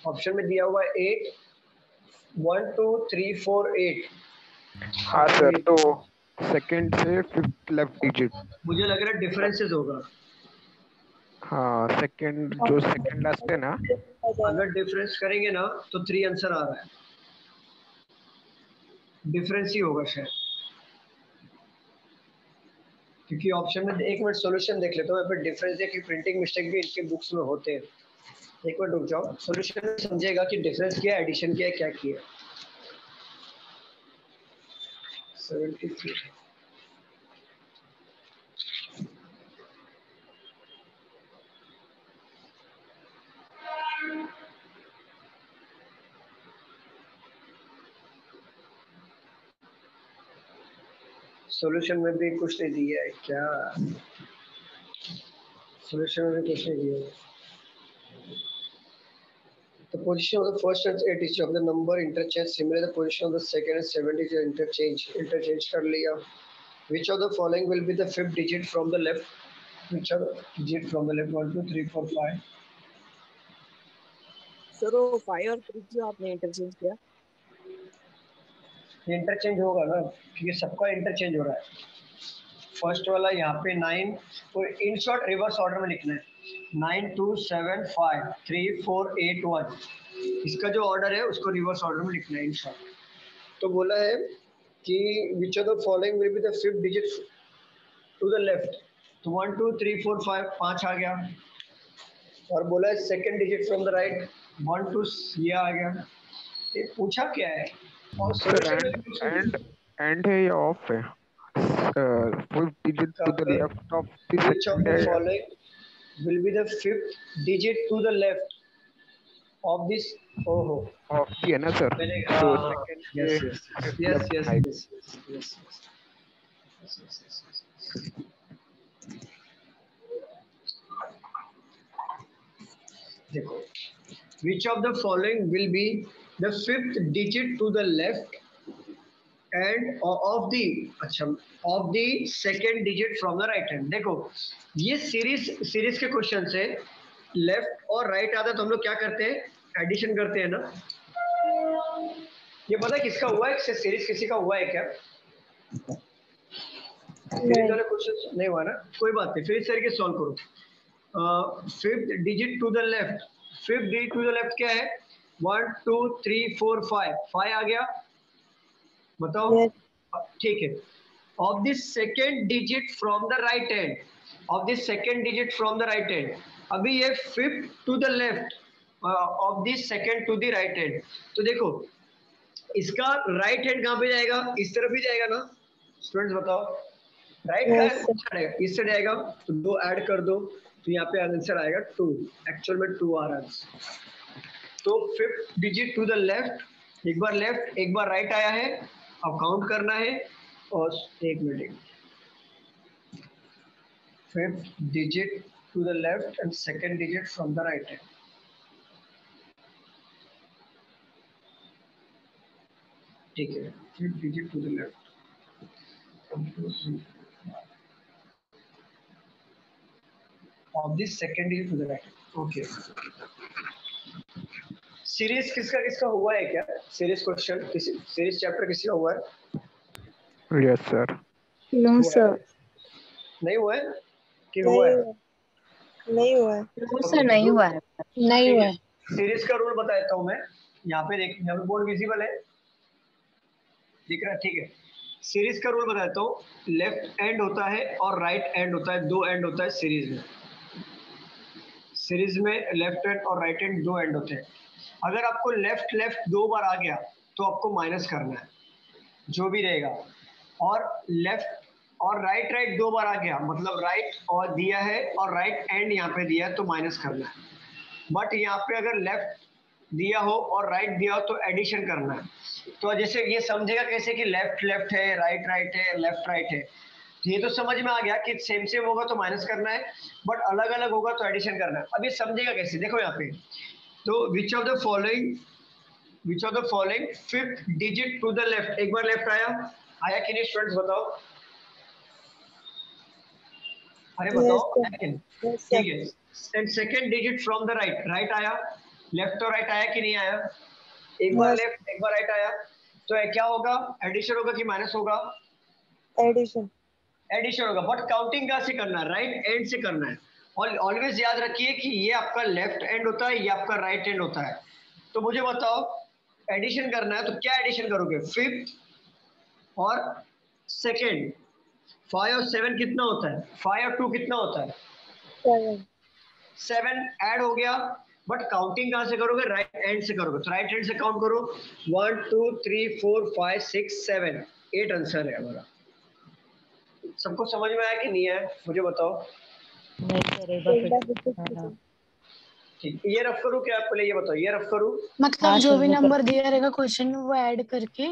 ऑप्शन में दिया हुआ है 8 1 2 3 4 8। हाँ सर, तो सेकंड से 5th लेफ्ट डिजिट। मुझे लग रहा है डिफरेंसेस होगा। हाँ, सेकंड जो सेकंड लास्ट है ना, अगर डिफरेंस करेंगे ना तो 3 आंसर आ रहा है। डिफरेंस ही होगा शायद, क्योंकि ऑप्शन में एक मिनट सॉल्यूशन देख लेता हूँ। यहाँ पे डिफरेंस देखिए, प्रिंटिंग मिस्टेक भी इनके बुक्स में होते हैं। एक मिनट रुक जाओ, सॉल्यूशन में समझेगा कि डिफरेंस किया है, एडिशन किया है, क्या किया। 73 सॉल्यूशन में भी कुछ नहीं दिया है क्या? सॉल्यूशन में भी कुछ नहीं दिया है। The position of the first and 8 digit of the number interchange similar the position of the second and 7 digit interchange कर लिया। Which of the following will be the 5th digit from the left? Which of the digit from the left? 1 2 3 4 5। Sir वो 5 और 3 जो आपने इंटरचेंज किया, इंटरचेंज होगा ना, क्योंकि सबका इंटरचेंज हो रहा है। फर्स्ट वाला यहाँ पे 9 और इन शॉर्ट रिवर्स ऑर्डर में लिखना है 9 2 7 5 3 4 8 1। इसका जो ऑर्डर है उसको रिवर्स ऑर्डर में लिखना है इन शॉर्ट। तो बोला है कि which of the following will be the fifth digit to the left. तो 1 2 3 4 5 5 आ गया। और बोला है second digit from the right 1 2 ये आ गया। ये पूछा क्या है और सर एंड है या ऑफ है? Fifth digit to the left of the which of the following will be the fifth digit to the left of this of the है ना सर? तो सेकंड yes देखो which of the following will be the fifth digit to the left and of the second digit from the right hand। देखो ये सीरीज के क्वेश्चन से लेफ्ट और राइट आता तो हम लोग क्या करते हैं एडिशन करते हैं ना। ये पता है किसका हुआ है? सीरीज किसी का हुआ है क्या? सीरीज वाला क्वेश्चन नहीं हुआ ना, कोई बात नहीं, फिर इस तरीके सॉल्व करो। Fifth digit to the left, fifth digit to the left क्या है? 1 2 3 4 5 आ गया, बताओ। ठीक है। Of this second digit from the right hand, of this second digit from the right hand, अभी ये fifth to the left of this second to the right hand. तो देखो इसका राइट हैंड कहाँ पे जाएगा? इस तरफ ही जाएगा ना स्टूडेंट्स, बताओ। राइट का इससे जाएगा तो 2 ऐड कर दो तो यहाँ पे आंसर आएगा 2। एक्चुअल में 2 आ रहा है। तो fifth digit to the left, एक बार लेफ्ट एक बार राइट आया है, अब काउंट करना है। और एक minute, fifth digit to the left and second digit from the right hand. ठीक है, fifth digit to the left, of this second digit to the right। Okay, series किसका हुआ है क्या? सीरीज क्वेश्चन किसी सीरीज चैप्टर किसी का हुआ है? Yes sir. नो सर, नहीं हुआ है कि हुआ है? नहीं हुआ है सर, नहीं हुआ है, नहीं हुआ है। सीरीज का रूल बता देता हूँ मैं। यहाँ पे देख, यहाँ पे बोर्ड विजिबल है, दिख रहा है? ठीक है, सीरीज का रूल बताता हूँ। लेफ्ट एंड होता है और राइट एंड होता है, 2 एंड होता है सीरीज में। सीरीज में लेफ्ट एंड और राइट एंड 2 एंड होते हैं। अगर आपको लेफ्ट लेफ्ट 2 बार आ गया तो आपको माइनस करना है जो भी रहेगा, और लेफ्ट और राइट राइट 2 बार आ गया मतलब राइट और दिया है और राइट एंड यहाँ पे दिया है तो माइनस करना है। बट यहाँ पे अगर लेफ्ट दिया हो और राइट दिया हो तो एडिशन करना है। तो जैसे ये समझेगा कैसे कि लेफ्ट लेफ्ट है, राइट राइट है, लेफ्ट राइट है, ये तो समझ में आ गया कि सेम सेम होगा तो माइनस करना है, बट अलग अलग होगा तो एडिशन करना है। अब ये समझेगा कैसे? देखो यहाँ पे, तो which of the following fifth digit to the left, एक बार लेफ्ट आया कि नहीं स्टूडेंट्स, बताओ। अरे बताओ, ठीक है। And second digit from the right, right आया, लेफ्ट और राइट आया कि नहीं आया? एक बार लेफ्ट एक बार राइट आया, तो क्या होगा? एडिशन होगा कि माइनस होगा? एडिशन होगा, बट काउंटिंग कहाँ से करना है? राइट एंड से करना है। और ऑलवेज याद रखिए कि ये आपका लेफ्ट एंड होता है, ये आपका राइट एंड होता है। तो मुझे बताओ, एडिशन करना है तो क्या एडिशन करोगे? फिफ्थ और सेकेंड, 5 और 7 कितना होता है? 5 और 2 कितना होता है? 7 ऐड हो गया, बट काउंटिंग कहाँ से करोगे? राइट एंड से करोगे। तो राइट एंड से काउंट करो, 1 2 3 4 5 6 7 8 आंसर है हमारा। सबको समझ में आया कि नहीं है? मुझे बताओ। ठीक, ये रफ करूँ क्या? पहले ये बताओ, ये रफ करूँ? मतलब जो भी नंबर दिया रहेगा क्वेश्चन में वो ऐड करके,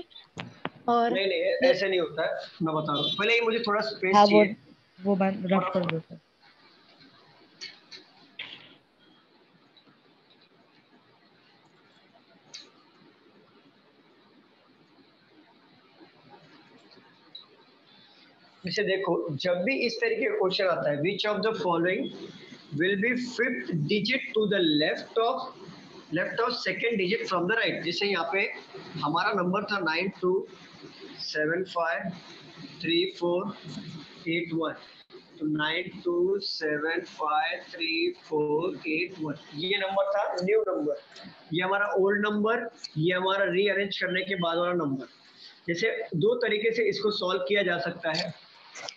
और नहीं ऐसे नहीं होता है, मैं बता रहा हूँ। पहले ही मुझे थोड़ा स्पेस चाहिए, वो रफ कर दो सर। इसे देखो, जब भी इस तरीके का क्वेश्चन आता है, which of the following will be fifth digit to the left of second digit from the right. जैसे यहाँ पे हमारा नंबर था 9 2 7 5 3 4 8 1, तो 92753481 ये नंबर था, न्यू नंबर। ये हमारा ओल्ड नंबर, ये हमारा रीअरेंज करने के बाद वाला नंबर। जैसे दो तरीके से इसको सॉल्व किया जा सकता है।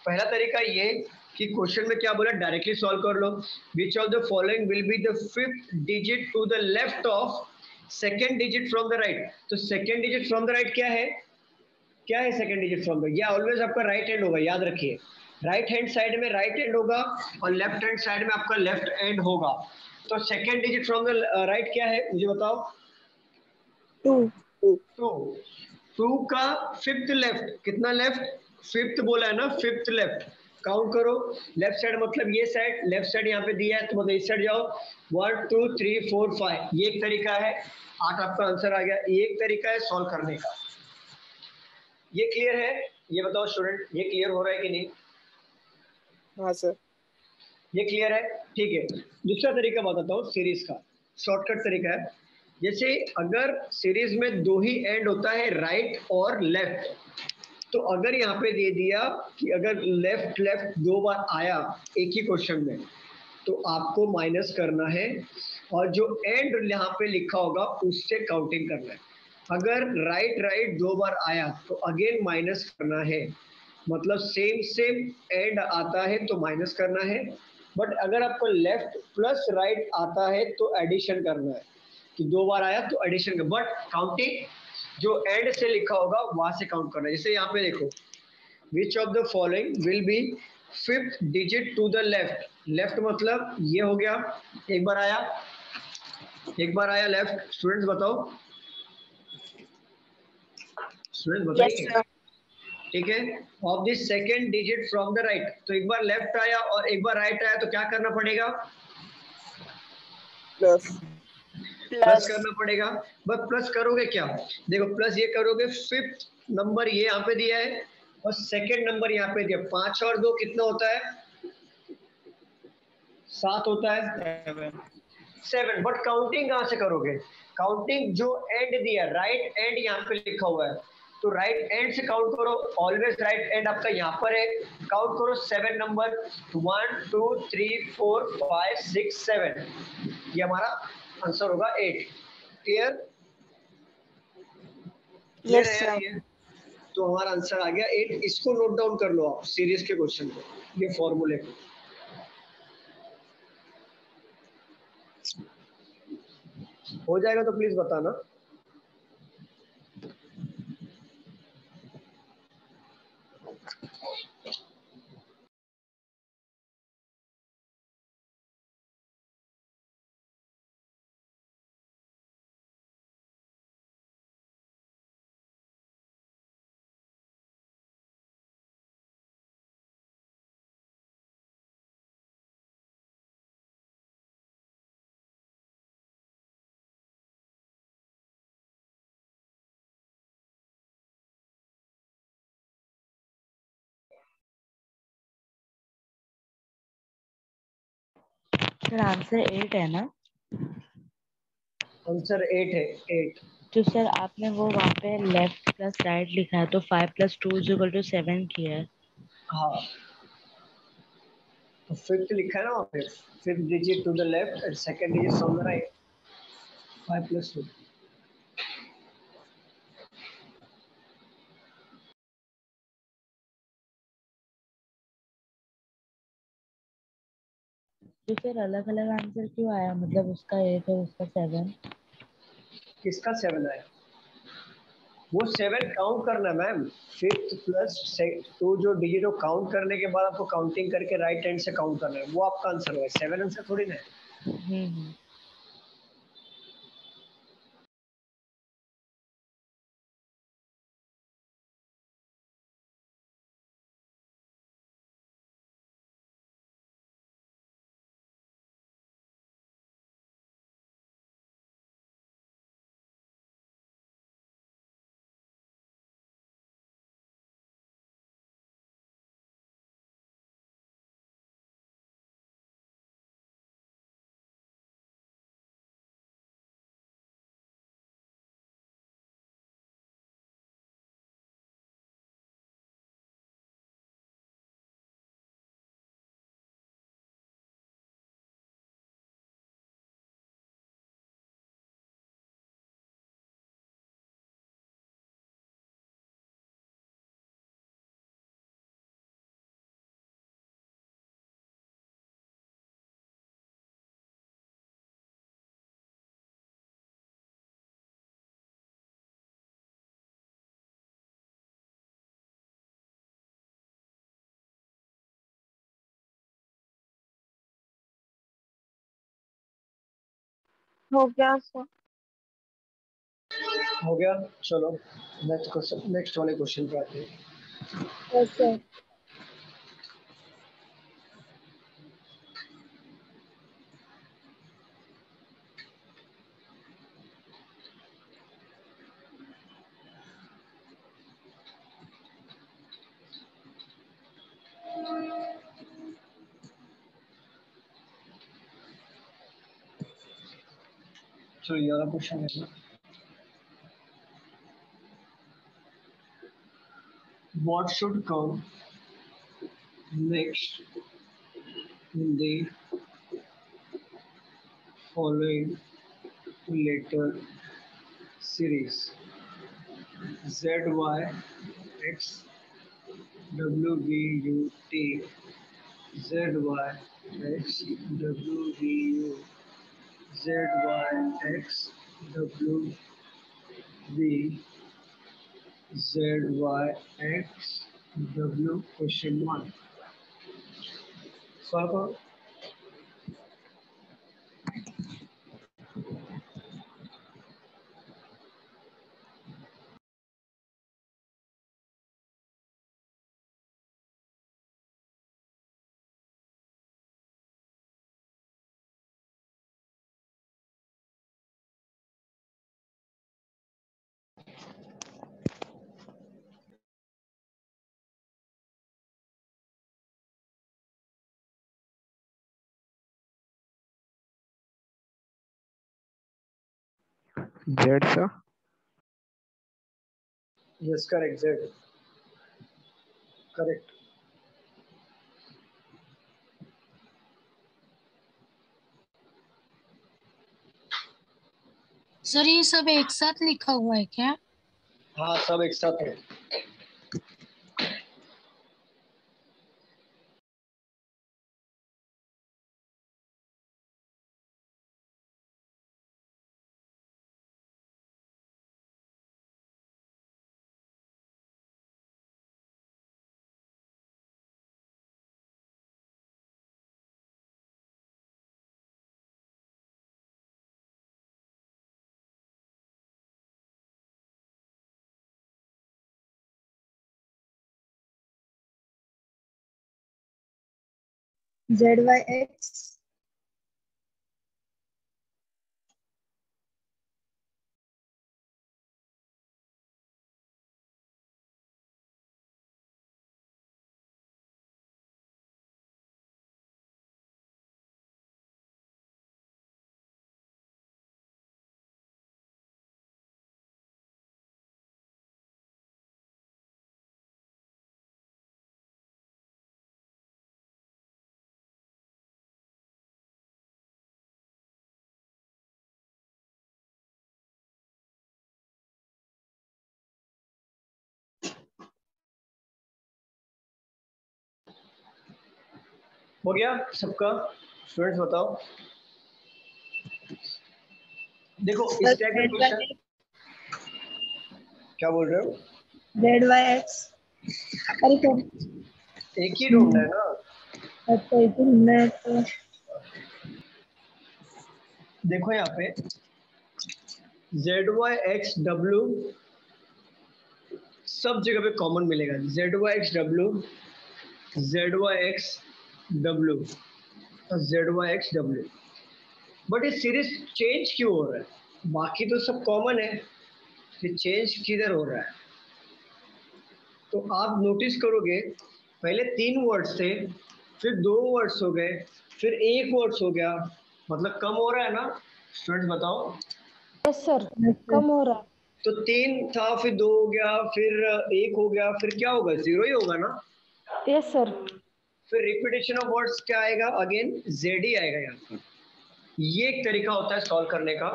पहला तरीका ये कि क्वेश्चन में क्या बोला, डायरेक्टली सॉल्व कर लो। Which of the following will be the fifth digit to the left of second digit from the right. तो second digit from the right क्या है, क्या है सेकेंड डिजिट फ्रॉम द, ये ऑलवेज आपका राइट हैंड होगा, याद रखिए। राइट हैंड साइड में राइट हैंड होगा और लेफ्ट हैंड साइड में आपका लेफ्ट हैंड होगा। तो second digit from the right क्या है, मुझे बताओ। 2 2 का फिफ्थ लेफ्ट, कितना लेफ्ट, फिफ्थ बोला है ना, फिफ्थ लेफ्ट। काउंट करो, लेफ्ट साइड मतलब ये साइड, लेफ्ट साइड यहाँ पे दिया है तो मतलब इस साइड जाओ। 1 2 3 4 5, ये एक तरीका है। 8 आपका आंसर आ गया। ये एक तरीका है सॉल्व करने का। ये क्लियर है, ये बताओ स्टूडेंट, ये क्लियर हो रहा है कि नहीं? हाँ सर। ये क्लियर है, ठीक है। दूसरा तरीका बताता हूँ सीरीज का, शॉर्टकट तरीका है। जैसे अगर सीरीज में दो ही एंड होता है, राइट और लेफ्ट, तो अगर यहाँ पे दे दिया कि अगर लेफ्ट लेफ्ट दो बार आया एक ही क्वेश्चन में, तो आपको माइनस करना है और जो एंड यहाँ पे लिखा होगा उससे काउंटिंग करना है। अगर राइट राइट दो बार आया तो अगेन माइनस करना है, मतलब सेम सेम एंड आता है तो माइनस करना है। बट अगर आपको लेफ्ट प्लस राइट आता है तो एडिशन करना है, कि दो बार आया तो एडिशन कर, बट काउंटिंग जो एंड से लिखा होगा वहां से काउंट करना है। जैसे यहाँ पे देखो, which of the following will be fifth digit to the left. Left मतलब ये हो गया, एक बार आया, एक बार आया लेफ्ट। स्टूडेंट्स बताओ, स्टूडेंट्स यस बताइए, सर। ठीक है। Of the second digit from the right, तो एक बार लेफ्ट आया और एक बार राइट आया तो क्या करना पड़ेगा, प्लस प्लस करना पड़ेगा। बस प्लस करोगे क्या, देखो प्लस ये करोगे, फिफ्थ नंबर ये यहाँ पे दिया है और सेकेंड नंबर यहाँ पे दिया, 5 और 2 कितना होता है, 7 होता है, 7। बट काउंटिंग कहाँ से करोगे, काउंटिंग जो एंड दिया, राइट एंड यहाँ पे लिखा हुआ है, तो राइट एंड से काउंट करो। ऑलवेज राइट एंड आपका यहाँ पर है, काउंट करो 7 नंबर, 1 2 3 4 5 6 7, ये हमारा आंसर होगा 8। क्लियर, क्लियर यस है यार सर। ये? तो हमारा आंसर आ गया 8। इसको नोट डाउन कर लो आप सीरीज के क्वेश्चन को, ये फॉर्मूले को। हो जाएगा तो प्लीज बताना। सर आंसर 8 है ना? आंसर 8 है, 8। तो सर आपने वो वहाँ पे लेफ्ट प्लस राइट लिखा है तो 5 + 2 = 7 किया है। हाँ, तो फिफ्थ लिखा है ना वहाँ पे, fifth digit to the left and second digit from the right, 5 + 2। तो सर अलग अलग आंसर क्यों आया, मतलब उसका 8 और उसका 7? किसका 7 आया, वो 7 काउंट करना है मैम। फिफ्थ प्लस टू जो डिजिट को काउंट करने के बाद आपको काउंटिंग करके राइट हैंड से काउंट करना है, वो आपका आंसर होगा। 7 आंसर थोड़ी ना है। हम्म। हो गया सर। हो गया। चलो नेक्स्ट क्वेश्चन, नेक्स्ट वाले क्वेश्चन पे आते हैं। Yes sir. चलो ये वाला क्वेश्चन है। What should come next in the following letter series? Z, Y, X, W, V, U, T. Z, Y, X, W, V, U. Z, Y, X, W, V, Z, Y, X, W. Question 1. Solve करो। Z sir. Yes, correct. Z. Correct. Sir ये सब एक साथ लिखा हुआ है क्या? हाँ सब एक साथ है। ZYX हो गया सबका? स्टूडेंट्स बताओ। देखो इस टाइप के क्वेश्चन, क्या बोल रहे हो? ZYX अरे सर एक ही ढूंढना है ना। अच्छा एक ढूंढना है तो देखो यहाँ पे ZYXW सब जगह पे कॉमन मिलेगा। ZYXW, ZYXW और ZYXW। बट ये सीरीज चेंज क्यों हो रहा है? बाकी तो सब कॉमन है, ये चेंज किधर हो रहा है? तो आप नोटिस करोगे पहले 3 वर्ड्स थे, फिर 2 वर्ड्स हो गए, फिर 1 वर्ड्स हो गया, मतलब कम हो रहा है ना? स्टूडेंट्स बताओ। यस सर, कम हो रहा है। तो 3 था, फिर 2 हो गया, फिर 1 हो गया, फिर क्या होगा? 0 ही होगा ना? Yes sir. फिर रिपीटेशन ऑफ वर्ड्स क्या आएगा? अगेन जेड ही आएगा यहाँ पर। ये एक तरीका होता है सॉल्व करने का।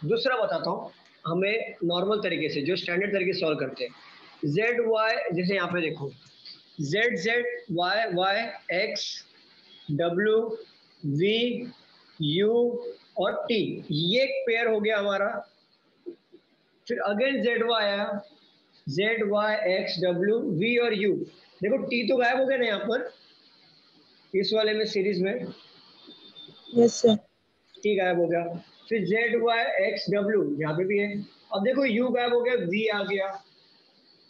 दूसरा बताता हूँ, हमें नॉर्मल तरीके से जो स्टैंडर्ड तरीके से सॉल्व करते हैं। जेड वाई, जैसे यहाँ पे देखो Z Z, Y Y, X W V U और टी, ये एक पेयर हो गया हमारा। फिर अगेन जेड वाई आया, Z Y X W V और यू। देखो टी तो गायब हो गया ना यहाँ पर इस वाले में सीरीज में, यस सर टी गायब हो गया। फिर ZYXW यहाँ पे भी है। अब देखो U गायब हो गया, V आ गया,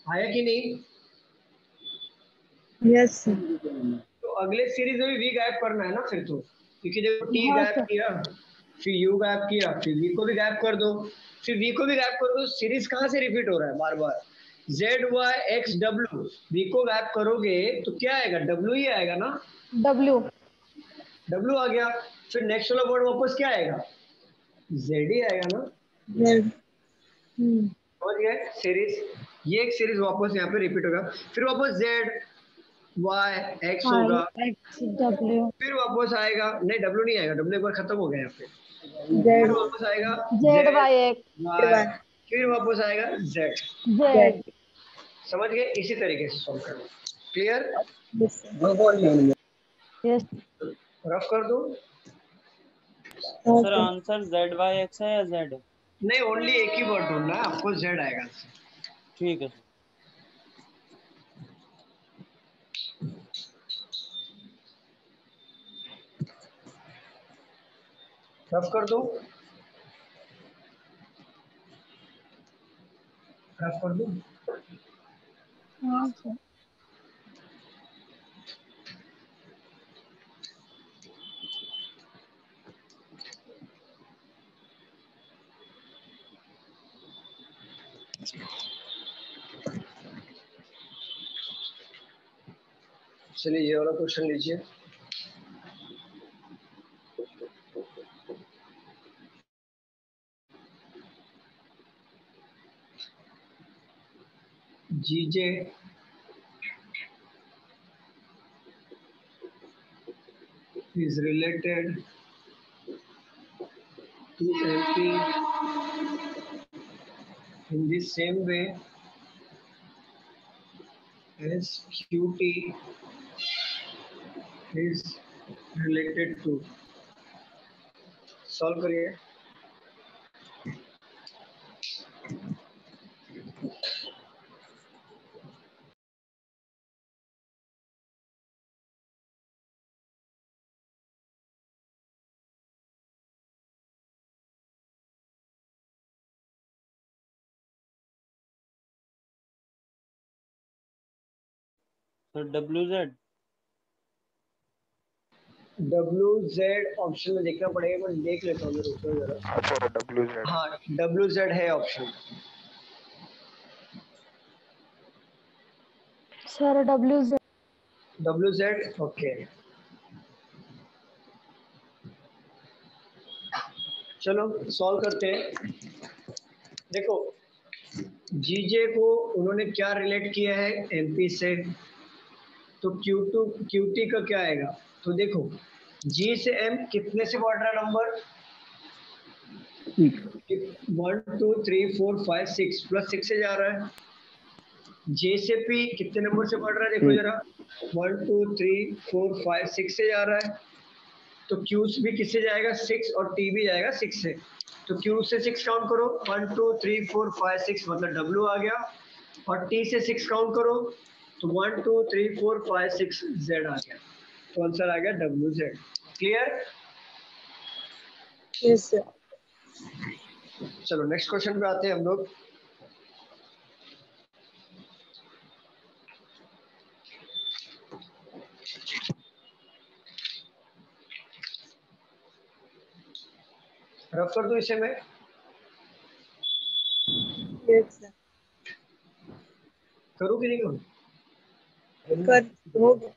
आया कि नहीं? Yes sir. तो अगले सीरीज में भी V गायब करना है ना फिर तो, क्योंकि देखो T हाँ गायब सर। किया, फिर U गायब किया, फिर V को भी गायब कर दो, फिर V को भी गायब कर दो। सीरीज कहाँ से रिपीट हो रहा है बार बार? ZYXW, V को गायब करोगे तो क्या आएगा? W ही आएगा ना, W। W आ गया। फिर नेक्स्ट वाला वर्ड वापस क्या आएगा? Z ही आएगा ना। Z। समझ गए सीरीज? ये एक सीरीज वापस यहाँ पे रिपीट होगा, फिर वापस ZYX होगा, XW। फिर वापस आएगा, नहीं W नहीं आएगा, W एक बार खत्म हो गया यहाँ पे, Z। फिर वापस आएगा ZYX। Y, फिर वापस आएगा Z। Z। समझ गए? इसी तरीके से सॉल्व करना। क्लियर? यस। रफ कर दो। सर आंसर ZYX है या Z? नहीं, ओनली एक ही वर्ड ढूंढना है आपको, Z आएगा। ठीक है सर। रफ कर दो, रफ कर दो। हाँ सर। चलिए ये वाला क्वेश्चन लीजिए। GJ is related to MP in the same way as QT is related to। Solve करिए। Sir WZ। WZ ऑप्शन में देखना पड़ेगा, मैं देख लेता हूँ जरा। WZ। हाँ WZ है ऑप्शन। Sir WZ okay. चलो सॉल्व करते हैं। देखो जीजे को उन्होंने क्या रिलेट किया है? एमपी से, तो क्यूटी का क्या आएगा? तो देखो जी से एम कितने से बढ़ रहा है नंबर? 1 2 3 4 5 6 प्लस 6 से जा रहा है। जे से पी कितने नंबर से बढ़ रहा है? देखो जरा, 1 2 3 4 5 6 से जा रहा है। तो क्यू भी किससे जाएगा? 6, और टी भी जाएगा 6 से। तो क्यू से 6 काउंट करो, 1 2 3 4 5 6 मतलब डब्ल्यू आ गया, और टी से 6 काउंट करो तो 1 2 3 4 5 6 जेड आ गया। तो आंसर आ गया WZ। क्लियर? Yes sir. चलो नेक्स्ट क्वेश्चन पे आते हैं हम लोग। रफ कर दो इसे मैं। Yes sir. करूँ कि नहीं करूँ? कर हो गया।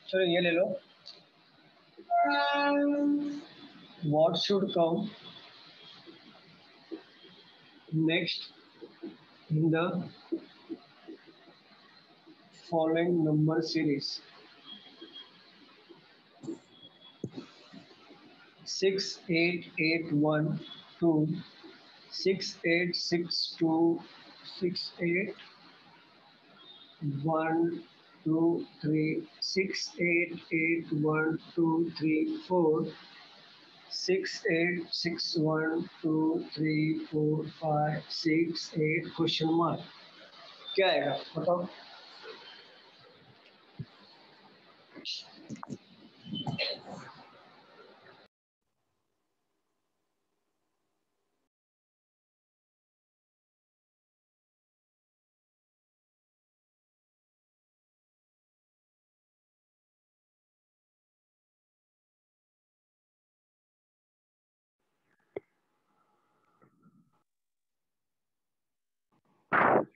चलो ये ले लो। What should come next in the following number series? 6 8 8 1 2 6 8 6 2 6 8 1 2 3 6 8 8 1 2 3 4 6 8 6 1 2 3 4 5 6 8 question mark क्या आएगा बताओ?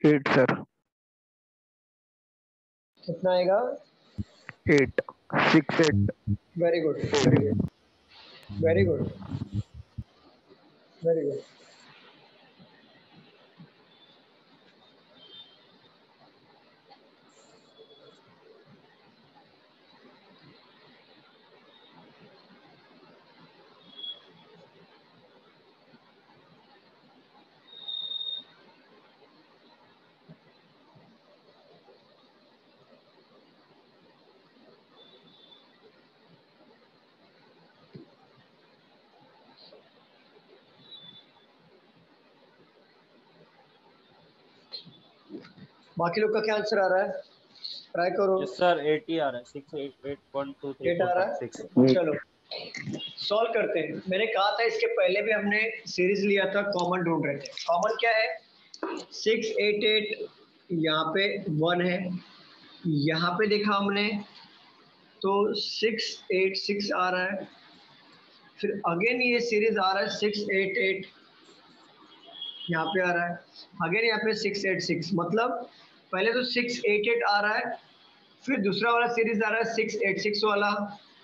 Eight sir. कितना आएगा? 8 6 8। Very good very good very good very good. बाकी लोग का क्या आंसर आ रहा है? ट्राई करो। यस सर 80 आ रहा है। 6 8 8 1 2 3 8 आ 4 रहा 5 है? 6। चलो सॉल्व करते हैं। मैंने कहा था इसके पहले भी हमने सीरीज लिया था, कॉमन ढूंढ रहे थे। कॉमन क्या है? 6 8 8 यहाँ पे 1 है, यहाँ पे देखा हमने तो 6 8 6 आ रहा है, फिर अगेन ये सीरीज आ रहा है 6 8 8 यहाँ पे आ रहा है, अगेन यहाँ पे 6 8 6। मतलब पहले तो 6 8 8 आ रहा है, फिर दूसरा वाला सीरीज आ रहा है 6 8 6 वाला,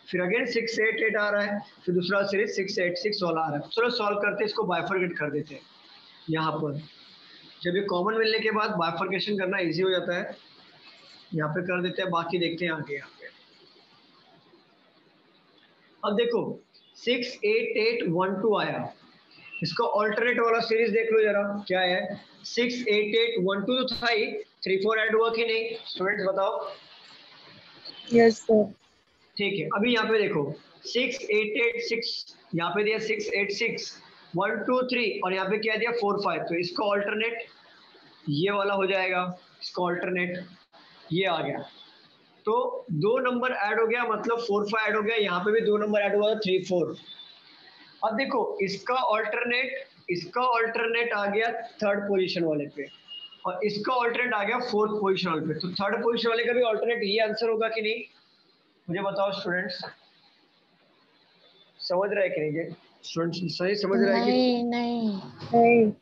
फिर अगेन 6 8 8 आ रहा है, फिर दूसरा सीरीज 6 8 6 वाला आ रहा है। चलो सॉल्व करते हैं, इसको बाइफरकेट कर देते हैं। यहाँ पर जब ये कॉमन मिलने के बाद बाइफरकेशन करना इजी हो जाता है। यहाँ पे कर देते हैं, बाकी देखते हैं आगे। यहाँ पे अब देखो 6 8 8 1 2 आया, इसका ऑल्टरनेट वाला सीरीज देख लो जरा क्या है। 6 8 8 1 2 तो था ही, 3 4 ऐड हुआ कि नहीं? स्टूडेंट्स बताओ। Yes sir. ठीक है, अभी यहाँ पे देखो 6 8 8 6, यहाँ पे दिया 6 8 6 1 2 3 और यहाँ पे क्या दिया 4 5। तो इसका ऑल्टरनेट ये वाला हो जाएगा, इसका ऑल्टरनेट ये आ गया। तो 2 नंबर ऐड हो गया, मतलब 4 5 ऐड हो गया, यहाँ पे भी 2 नंबर ऐड हुआ 3 4। अब देखो इसका ऑल्टरनेट आ गया थर्ड पोजीशन वाले पे, और इसका ऑल्टरनेट आ गया फोर्थ पोजीशन वाले पे। तो थर्ड पोजीशन वाले का भी ऑल्टरनेट ये आंसर होगा कि नहीं? मुझे बताओ स्टूडेंट्स, समझ रहे हैं कि नहीं? स्टूडेंट्स सही समझ रहे हैं कि नहीं नहीं नहीं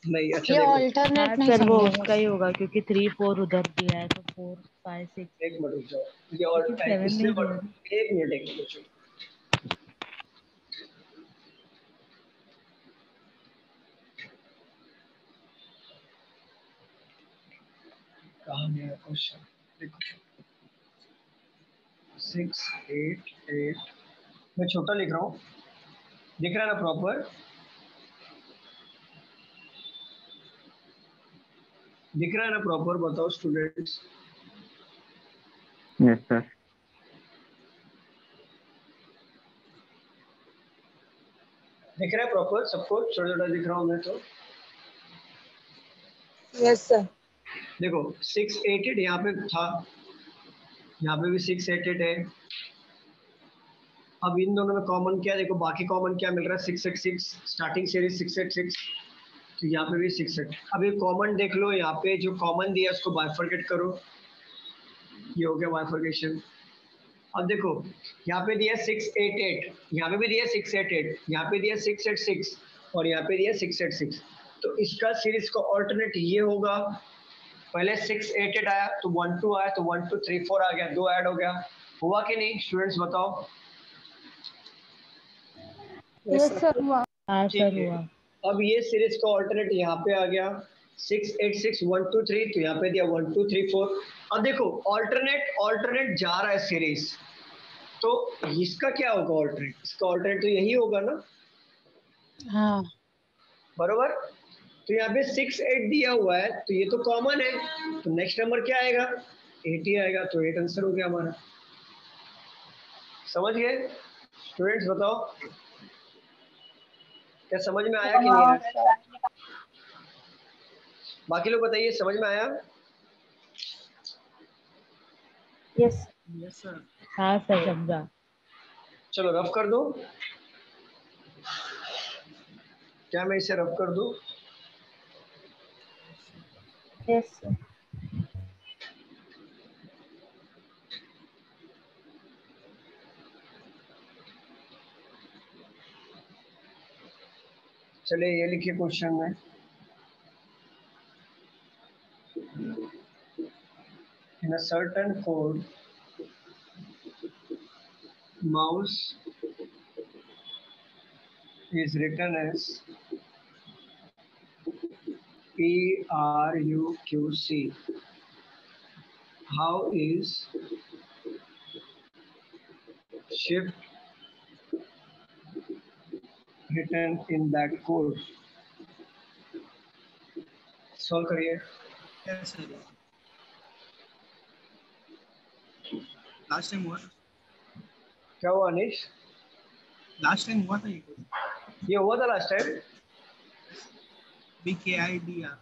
नहीं? अच्छा ये देखो ऑल्टरनेट नहीं सर वो समझेगा। उसका ही होगा क्योंकि 3 4 उधर दिया है तो 4 5 6 एक मिनट रुक जाओ, ये और लेकिन 7 इससे नहीं दिया है। एक मिनट बच्चों। कहाँ गया क्वेश्चन? देखो 6 8 8 मैं छोटा लिख रहा हूँ, दिख रहा है ना प्रॉपर? दिख रहा है ना प्रॉपर? बताओ स्टूडेंट्स। Yes sir. दिख रहा है प्रॉपर सबको? छोटा छोटा दिख रहा हूँ मैं तो? Yes sir. देखो 6 8 8 यहाँ पे था, यहाँ पे भी 6 8 8 है। अब इन दोनों में कॉमन क्या है? देखो बाकी कॉमन क्या मिल रहा है? 6 8 6, स्टार्टिंग सीरीज 6 8 6, तो यहाँ पे भी 6 8। अब ये कॉमन देख लो, यहाँ पे जो कॉमन दिया उसको बाइफरकेट करो, ये हो गया बाइफरकेशन। अब देखो यहाँ पे दिया 6 8 8, यहाँ पे भी दिया 6 8 8, यहाँ पे दिया 6 8 6 और यहाँ पे दिया 6 8 6। तो इसका सीरीज का ऑल्टरनेट ये होगा, पहले 6 8 8 आया तो 1 2 आया, तो 1 2 3 4 आ गया, 2 ऐड हो गया। हुआ कि नहीं स्टूडेंट्स बताओ? यस सर हुआ। हाँ ठीक सर है, हुआ। अब ये सीरीज का ऑल्टरनेट यहाँ पे आ गया 6 8 6 1 2 3, तो यहाँ पे दिया 1 2 3 4। अब देखो ऑल्टरनेट जा रहा है सीरीज, तो इसका क्या होगा ऑल्टरनेट? इसका ऑल्टरनेट तो यही होगा ना, हाँ बरोबर? तो यहाँ पे 6 8 दिया हुआ है, तो ये तो कॉमन है, तो नेक्स्ट नंबर क्या आएगा? 8 ही आएगा। तो 8 आंसर हो गया हमारा। समझ गए स्टूडेंट्स बताओ? क्या समझ में आया कि नहीं हाँ आया? सर। बाकी लोग बताइए, समझ में आया? Yes yes sir. हाँ सर समझा। चलो रफ कर दो। क्या मैं इसे रफ कर दूं? Yes sir. चलिए ये लिखिए क्वेश्चन में। In a certain code, mouse is written as PRUQC. How is shift written in that code? Solve करिए। Yes sir. लास्ट टाइम हुआ था। क्या हुआ अनिश? लास्ट टाइम हुआ था ये कुछ। ये हुआ था last time. BKIDR।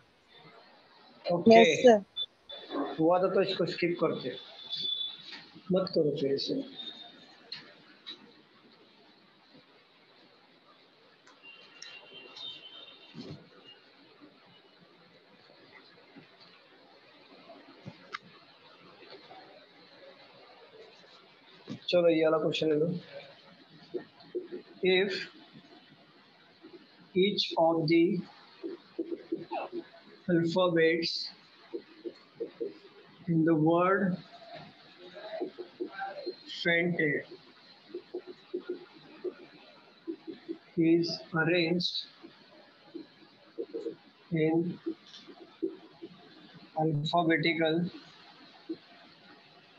Okay yes sir. हुआ था तो इसको स्किप करते, मत करो फिर इसे। चलो ये वाला क्वेश्चन ले लो। If each of the alphabets in the word fainted is arranged in alphabetical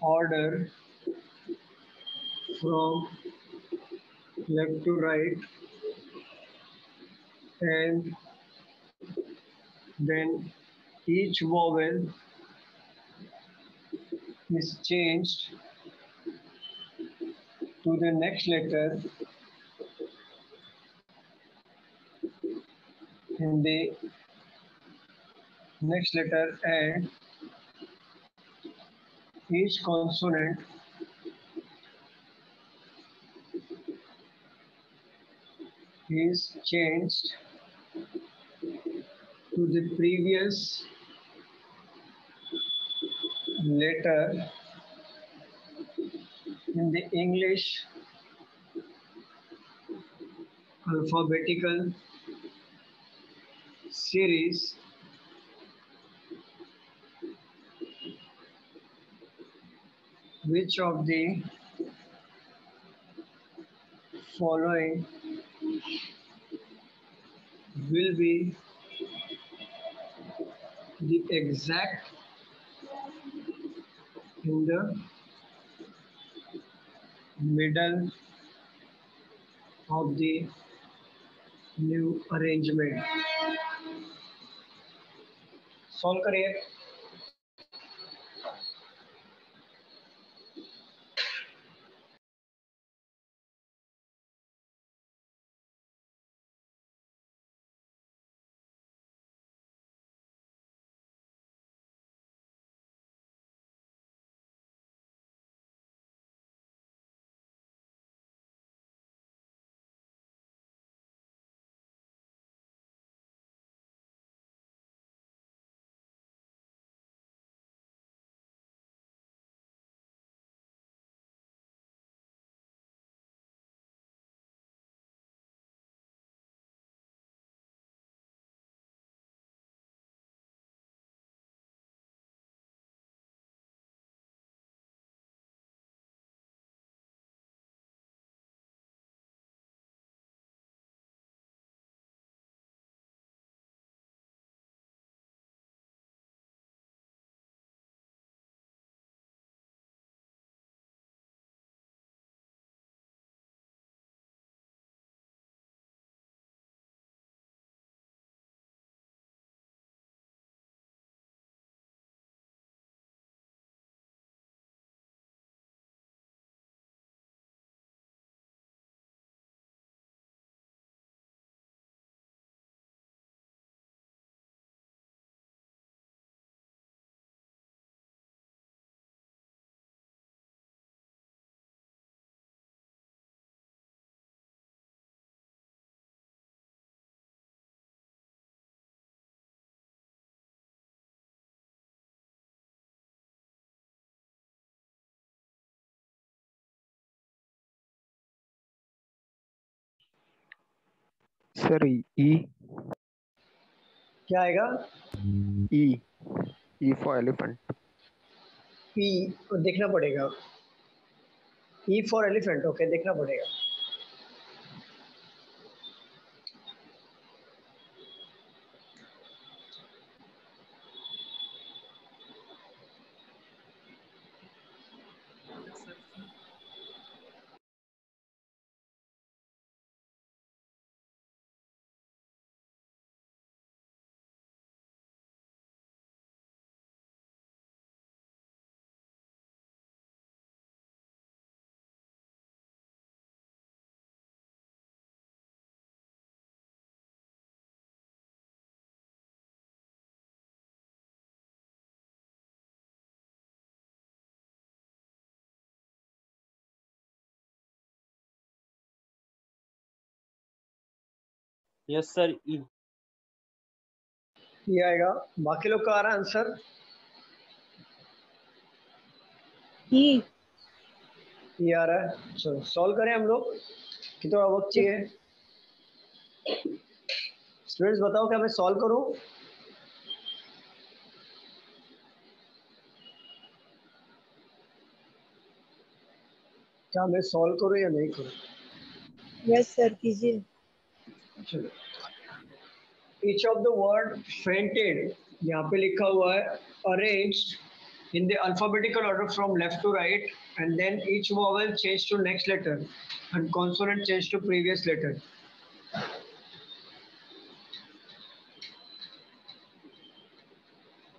order from left to right, and then each vowel is changed to the next letter in the next letter, and each consonant is changed to the previous letter in the English alphabetical series. Which of the following will be the exact in the middle of the new arrangement? Solve करिए। सर ई क्या आएगा? E for elephant. पी देखना पड़ेगा। ई फॉर एलिफेंट, ओके, देखना पड़ेगा। यस सर ई। ये आएगा। बाकी लोग का आ रहा है आंसर? ई। ये आ रहा है। चलो सॉल्व करें हम लोग कि थोड़ा वक्त चाहिए। स्टूडेंट्स बताओ क्या मैं सॉल्व करूं? क्या मैं सॉल्व करूं या नहीं करूं? यस सर कीजिए। चलो, each of the word fainted यहाँ पे लिखा हुआ है arranged in the alphabetical order from left to right and then each vowel changed to next letter and consonant changed to previous letter.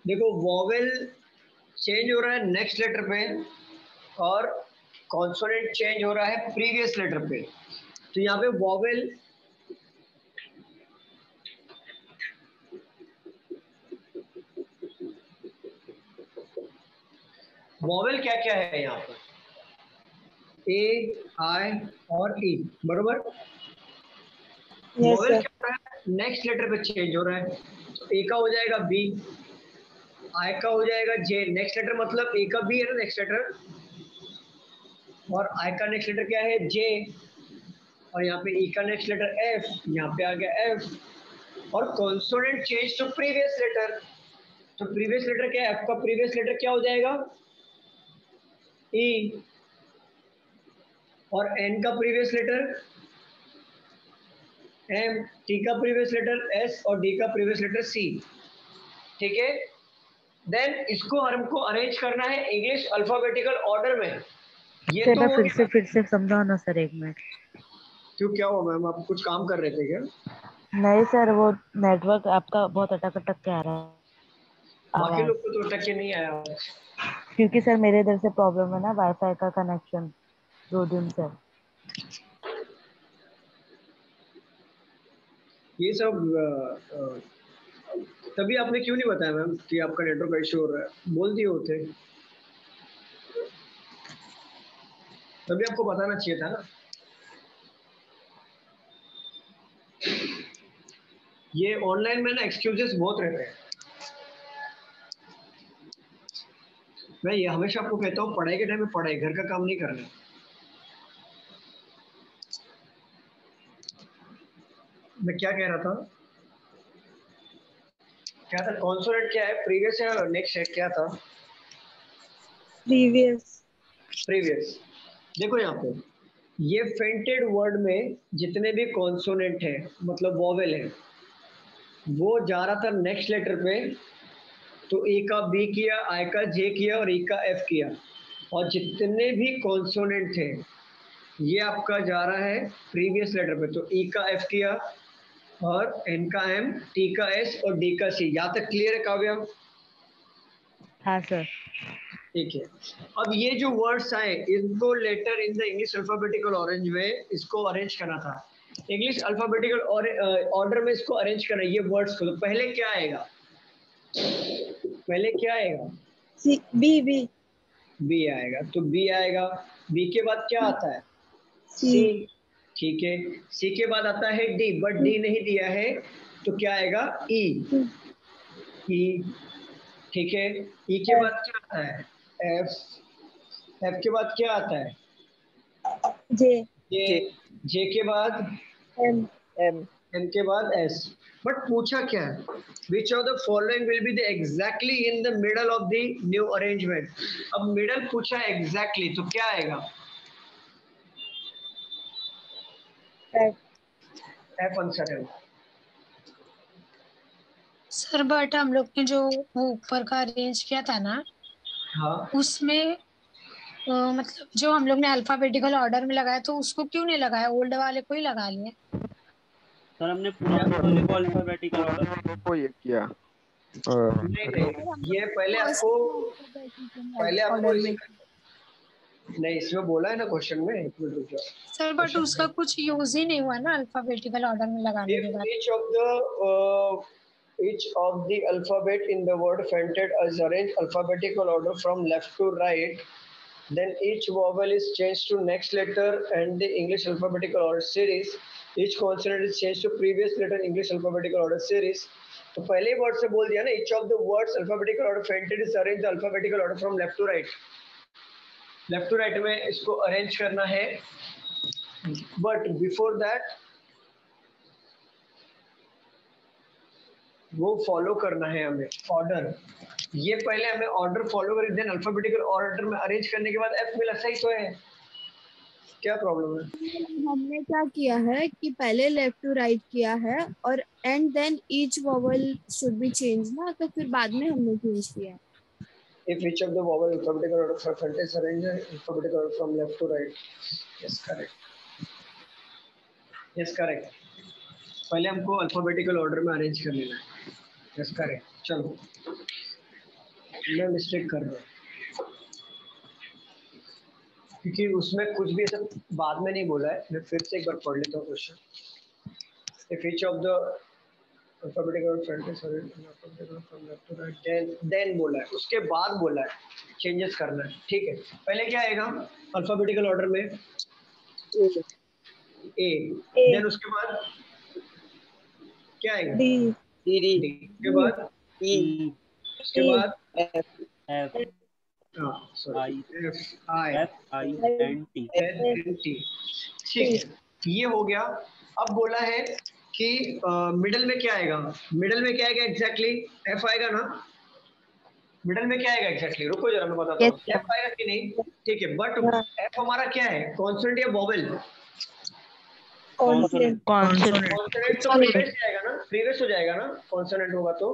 देखो वॉवेल चेंज हो रहा है नेक्स्ट लेटर पे और कॉन्सोनेंट चेंज हो रहा है प्रीवियस लेटर पे। तो यहाँ पे वॉवेल वॉवेल क्या क्या है यहाँ पर? ए, आई और ई, बरोबर। Yes vowel sir. क्या हो रहा है? नेक्स्ट लेटर पे चेंज हो रहा है। तो ए का हो जाएगा बी, आई का हो जाएगा जे। नेक्स्ट लेटर मतलब ए का बी है ना नेक्स्ट लेटर, और आई का नेक्स्ट लेटर क्या है? जे। और यहाँ पे ई का नेक्स्ट लेटर एफ, यहाँ पे आ गया एफ। और consonant change to previous letter. तो प्रीवियस लेटर क्या है? एफ का प्रीवियस लेटर क्या हो जाएगा? ई। और एन का प्रीवियस लेटर एम, टी का प्रीवियस लेटर एस और डी का प्रीवियस लेटर सी। ठीक है, देन इसको हमको अरेंज करना है इंग्लिश अल्फाबेटिकल ऑर्डर में। ये सर तो मैं हो गया। फिर से समझाओ ना सर, एक मिनट। क्यों, क्या हुआ मैम? आप कुछ काम कर रहे थे क्या? नहीं सर, वो नेटवर्क आपका बहुत अटक अटक के आ रहा है बाकी आवाज। लोग को तो टच नहीं आया। क्योंकि सर मेरे इधर से प्रॉब्लम है ना वाईफाई का कनेक्शन 2 दिन से। ये सब तभी आपने क्यों नहीं बताया मैम कि आपका नेटवर्क इशू हो रहा है? बोल दिए होते, तभी आपको बताना चाहिए था ना। ये ऑनलाइन में ना एक्सक्यूजेस बहुत रहते हैं। मैं ये हमेशा आपको कहता हूँ, पढ़ाई के टाइम में पढ़ाई, घर का काम नहीं करना। मैं क्या कह रहा था? क्या था? कॉन्सोनेंट क्या है? प्रीवियस है, नेक्स्ट है, क्या था? प्रीवियस। प्रीवियस। देखो यहाँ पे ये फेंटेड वर्ड में जितने भी कॉन्सोनेंट है मतलब वॉवेल है, वो जा रहा था नेक्स्ट लेटर पे। तो ए का बी किया, आई का जे किया और ई का एफ किया। और जितने भी कॉन्सोनेंट थे ये आपका जा रहा है प्रीवियस लेटर पे। तो ई का एफ किया और एन का एम, टी का एस और डी का सी। यहाँ तक क्लियर है काव्या? हाँ सर। ठीक है। अब ये जो वर्ड्स आए इनको letter in the English alphabetical orange में इसको अरेंज करना था। इंग्लिश अल्फाबेटिकल ऑर्डर में इसको अरेंज करना है ये वर्ड्स को। तो पहले क्या आएगा? पहले क्या आएगा? सी। बी। बी। बी आएगा। तो बी आएगा। बी के बाद क्या आता है? सी। सी। ठीक है। सी के बाद आता है डी, बट डी नहीं दिया है तो क्या आएगा? ई। ई। ठीक है। ई के एफ। बाद क्या आता है? एफ। एफ के बाद क्या आता है? जे। जे। जे के बाद एम। एम। एन के बाद एस। बट पूछा क्या है, which of the following will be the exactly in the middle of the new arrangement. अब मिडल पूछा है एग्जैक्टली, तो क्या आएगा? एफ आंसर है। सर बट हम लोग ने जो वो ऊपर का अरेंज किया था ना, हाँ उसमें मतलब जो हम लोग ने अल्फाबेटिकल ऑर्डर में लगाया, तो उसको क्यों नहीं लगाया? ओल्ड वाले को ही लगा लिया। सर हमने पुराने वाले को अल्फाबेटिकल ऑर्डर को ये किया नहीं नहीं, ये पहले आपको ऑर्डर में नहीं, इसमें बोला है ना क्वेश्चन में, एक मिनट रुक जाओ। सर बट उसका कुछ यूज ही नहीं हुआ ना अल्फाबेटिकल ऑर्डर में लगाने के बाद। Each of the alphabet in the word printed is arranged alphabetical order from left to right. Then each vowel is changed to next letter and the English alphabetical order series. Each consonant is changed to previous letter English alphabetical order series. तो पहले वर्ड से बोल दिया ना, each of the words alphabetical order printed is arranged the alphabetical order from left to right. Left to right में इसको अरेंज करना है, बट बिफोर दैट वो फॉलो करना है हमें ऑर्डर। ये पहले हमें ऑर्डर फॉलो करें, देन अल्फाबेटिकल ऑर्डर में अरेंज करने के बाद एफ मिला, सही तो है? क्या प्रॉब्लम है? हमने क्या किया है कि पहले लेफ्ट टू राइट किया है और and then each vowel should be change ना, तो फिर बाद में हमने चेंज किया है। If each of the vowel alphabetical order for front is arranged alphabetical order from left to right. Yes, correct. Yes, correct. पहले हमको अल्फाबेटिकल ऑर्डर में अरेंज कर लेना है। Yes, correct. चलो, मैं मिस्टेक कर रहा हूँ क्योंकि उसमें कुछ भी ऐसा बाद में नहीं बोला है। मैं फिर से एक बार पढ़ लेता हूँ question. If each of the alphabetical order front is arranged alphabetical from left to right, then बोला है, उसके बाद बोला है चेंजेस करना है। ठीक है, पहले क्या आएगा अल्फाबेटिकल ऑर्डर में? ए। देन उसके बाद क्या आएगा? डी। डी के बाद ई, उसके बाद F I F I N T. ठीक है, ये हो गया। अब बोला है कि मिडल में क्या आएगा? मिडल में क्या आएगा एग्जैक्टली? एफ आएगा ना? मिडल में क्या आएगा एग्जैक्टली? रुको जरा मैं बताता हूँ। एफ आएगा कि नहीं? ठीक है, बट एफ हमारा क्या है, कॉन्सोनेंट या वोवेल? कॉन्सोनेंट कॉन्सोनेंट तो प्रीवियस जाएगा ना, प्रीवियस हो जाएगा ना कॉन्सोनेंट होगा तो।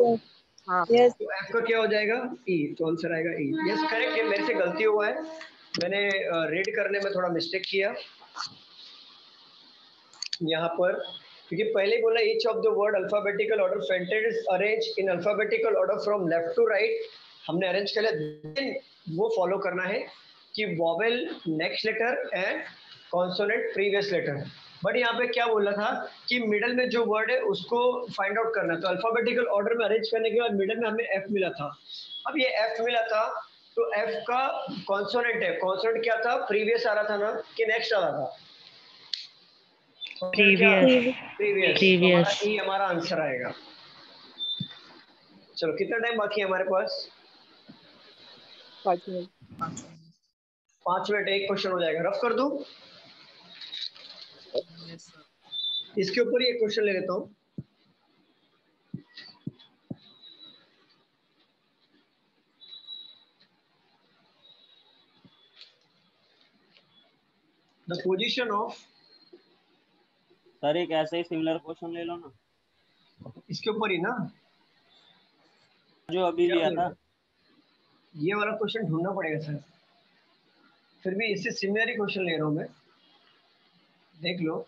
यस, तो एफ का क्या हो जाएगा? ई, तो आंसर आएगा ई। यस करेक्ट है, मेरे से गलती हुआ है, मैंने रीड करने में थोड़ा मिस्टेक किया यहाँ पर, क्योंकि पहले बोला each of the word alphabetical order printed is arrange in alphabetical order from left to right. हमने अरेंज कर लिया, देन वो फॉलो करना है कि vowel next letter and consonant previous letter. But यहाँ पे क्या बोला था कि मिडल में जो वर्ड है उसको फाइंड आउट करना है। तो अल्फाबेटिकल ऑर्डर में अरेंज करने के बाद मिडल में हमें एफ मिला था। अब ये एफ मिला था तो एफ का कॉन्सोनेंट है, कॉन्सोनेंट क्या था? प्रीवियस आ रहा था ना कि नेक्स्ट आ रहा था? प्रीवियस। ई हमारा आंसर आएगा। चलो, कितना टाइम बाकी है हमारे पास? 5 मिनट। 5 मिनट, एक क्वेश्चन हो जाएगा। रफ कर दूं? इसके ऊपर ही एक क्वेश्चन ले लेता हूँ। द पोजीशन ऑफ, सर एक ऐसे ही सिमिलर क्वेश्चन ले लो ना, इसके ऊपर ही ना जो अभी लिया था। ये वाला क्वेश्चन ढूंढना पड़ेगा सर, फिर भी इससे सिमिलर ही क्वेश्चन ले रहा हूँ मैं, देख लो।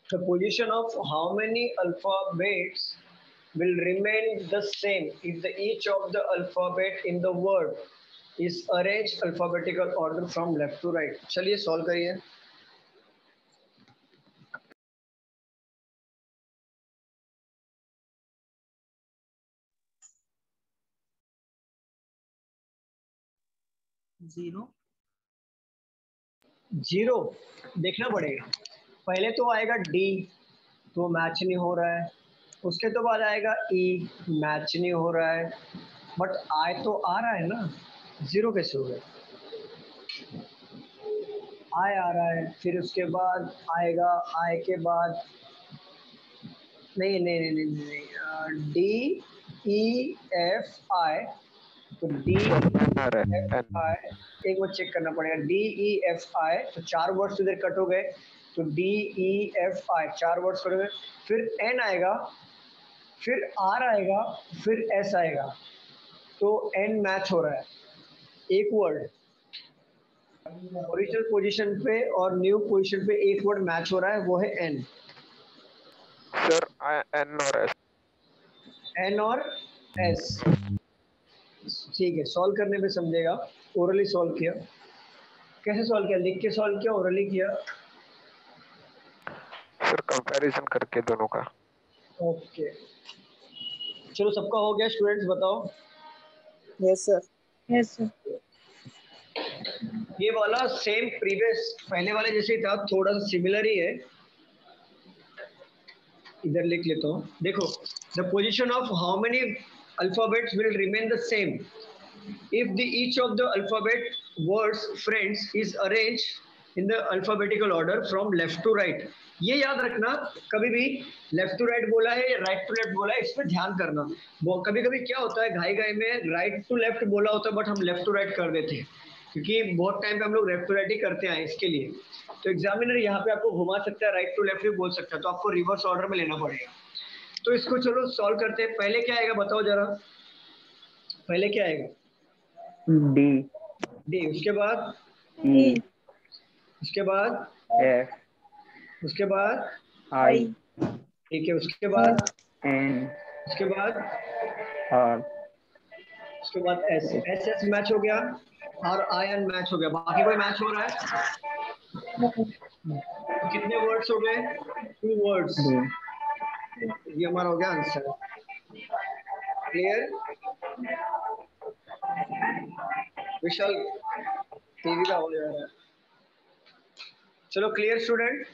The position of how many alphabets will remain the same if the each of the alphabet in the word is arranged alphabetical order from left to right. चलिए सॉल्व करिए. जीरो देखना पड़ेगा. पहले तो आएगा डी, तो मैच नहीं हो रहा है. उसके तो बाद आएगा ई, मैच नहीं हो रहा है. बट आई तो आ रहा है ना, जीरो कैसे हो गया? आई आ रहा है. फिर उसके बाद आएगा, आई के बाद नहीं नहीं नहीं नहीं, नहीं. डी ई एफ आई, तो डी एफ आई एक बार चेक करना पड़ेगा. डी ई एफ आई, तो 4 वर्ड्स इधर कट हो गए. तो D E F I 4 words cut हो गए. फिर एन आएगा, फिर आर आएगा, फिर एस आएगा. तो एन मैच हो रहा है. एक वर्ड ओरिजिनल पोजीशन पे और न्यू पोजीशन पे एक वर्ड मैच हो रहा है, वो है एन. सर एन और एस. एन और एस. ठीक है, सॉल्व करने पे समझेगा. ओरली सॉल्व किया. कैसे सॉल्व किया? लिख के सॉल्व किया, ओरली किया? सर कंपैरिजन करके दोनों का. ओके, चलो सबका हो गया. स्टूडेंट्स बताओ. Yes sir. Yes sir. ये वाला सेम प्रीवियस पहले वाले जैसे ही था, थोड़ा सा सिमिलर ही है. इधर लिख लेता हूँ. देखो, the position of how many alphabets will remain the same if the each of the alphabet words friends is arranged in the alphabetical order from left to right. ये याद रखना, कभी भी लेफ्ट टू राइट बोला है या राइट टू लेफ्ट बोला है, इस पर ध्यान करना. कभी कभी क्या होता है, घाई घाई में राइट टू लेफ्ट बोला होता है, बट हम लेफ्ट टू राइट कर देते हैं, क्योंकि बहुत टाइम पे हम लोग लेफ्ट टू राइट ही करते हैं इसके लिए. तो एग्जामिनर यहाँ पे आपको घुमा सकता है, राइट टू लेफ्ट भी बोल सकता है, तो आपको रिवर्स ऑर्डर में लेना पड़ेगा. तो इसको चलो सॉल्व करते हैं. पहले क्या आएगा बताओ जरा. पहले क्या आएगा? डी. डी. उसके बाद ई. उसके बाद एफ. उसके बाद आई. ठीक है. उसके बाद एन. उसके बाद आर. उसके बाद एस. एस एस मैच हो गया और आई एन मैच हो गया. बाकी कोई मैच हो रहा है? तो कितने वर्ड्स हो गए? 2 वर्ड्स. ये हमारा हो गया आंसर. क्लियर? विशाल टीवी का हो जा रहा है. चलो क्लियर स्टूडेंट?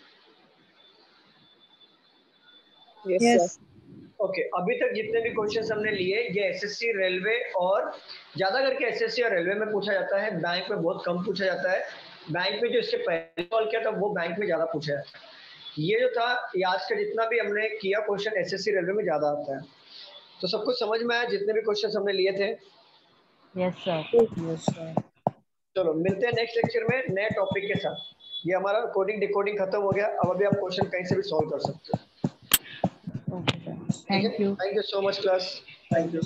यस. ओके, अभी तक जितने भी क्वेश्चंस हमने लिए, ये एसएससी, रेलवे और ज्यादा करके एसएससी और रेलवे में पूछा जाता है. बैंक में बहुत कम पूछा जाता है. बैंक में जो इससे पहले सॉल्व किया था, वो बैंक में ज्यादा पूछा जाता है. ये जो था, ये आज का जितना भी हमने किया क्वेश्चन एसएससी रेलवे में ज्यादा आता है. तो सब कुछ समझ में आया जितने भी क्वेश्चन हमने लिए थे? Yes sir. चलो मिलते हैं नेक्स्ट लेक्चर में नए टॉपिक के साथ. ये हमारा कोडिंग डिकोडिंग खत्म हो गया. अब अभी आप क्वेश्चन कहीं से भी सॉल्व कर सकते हो. Okay sir. Thank you. Thank you so much class. Thank you.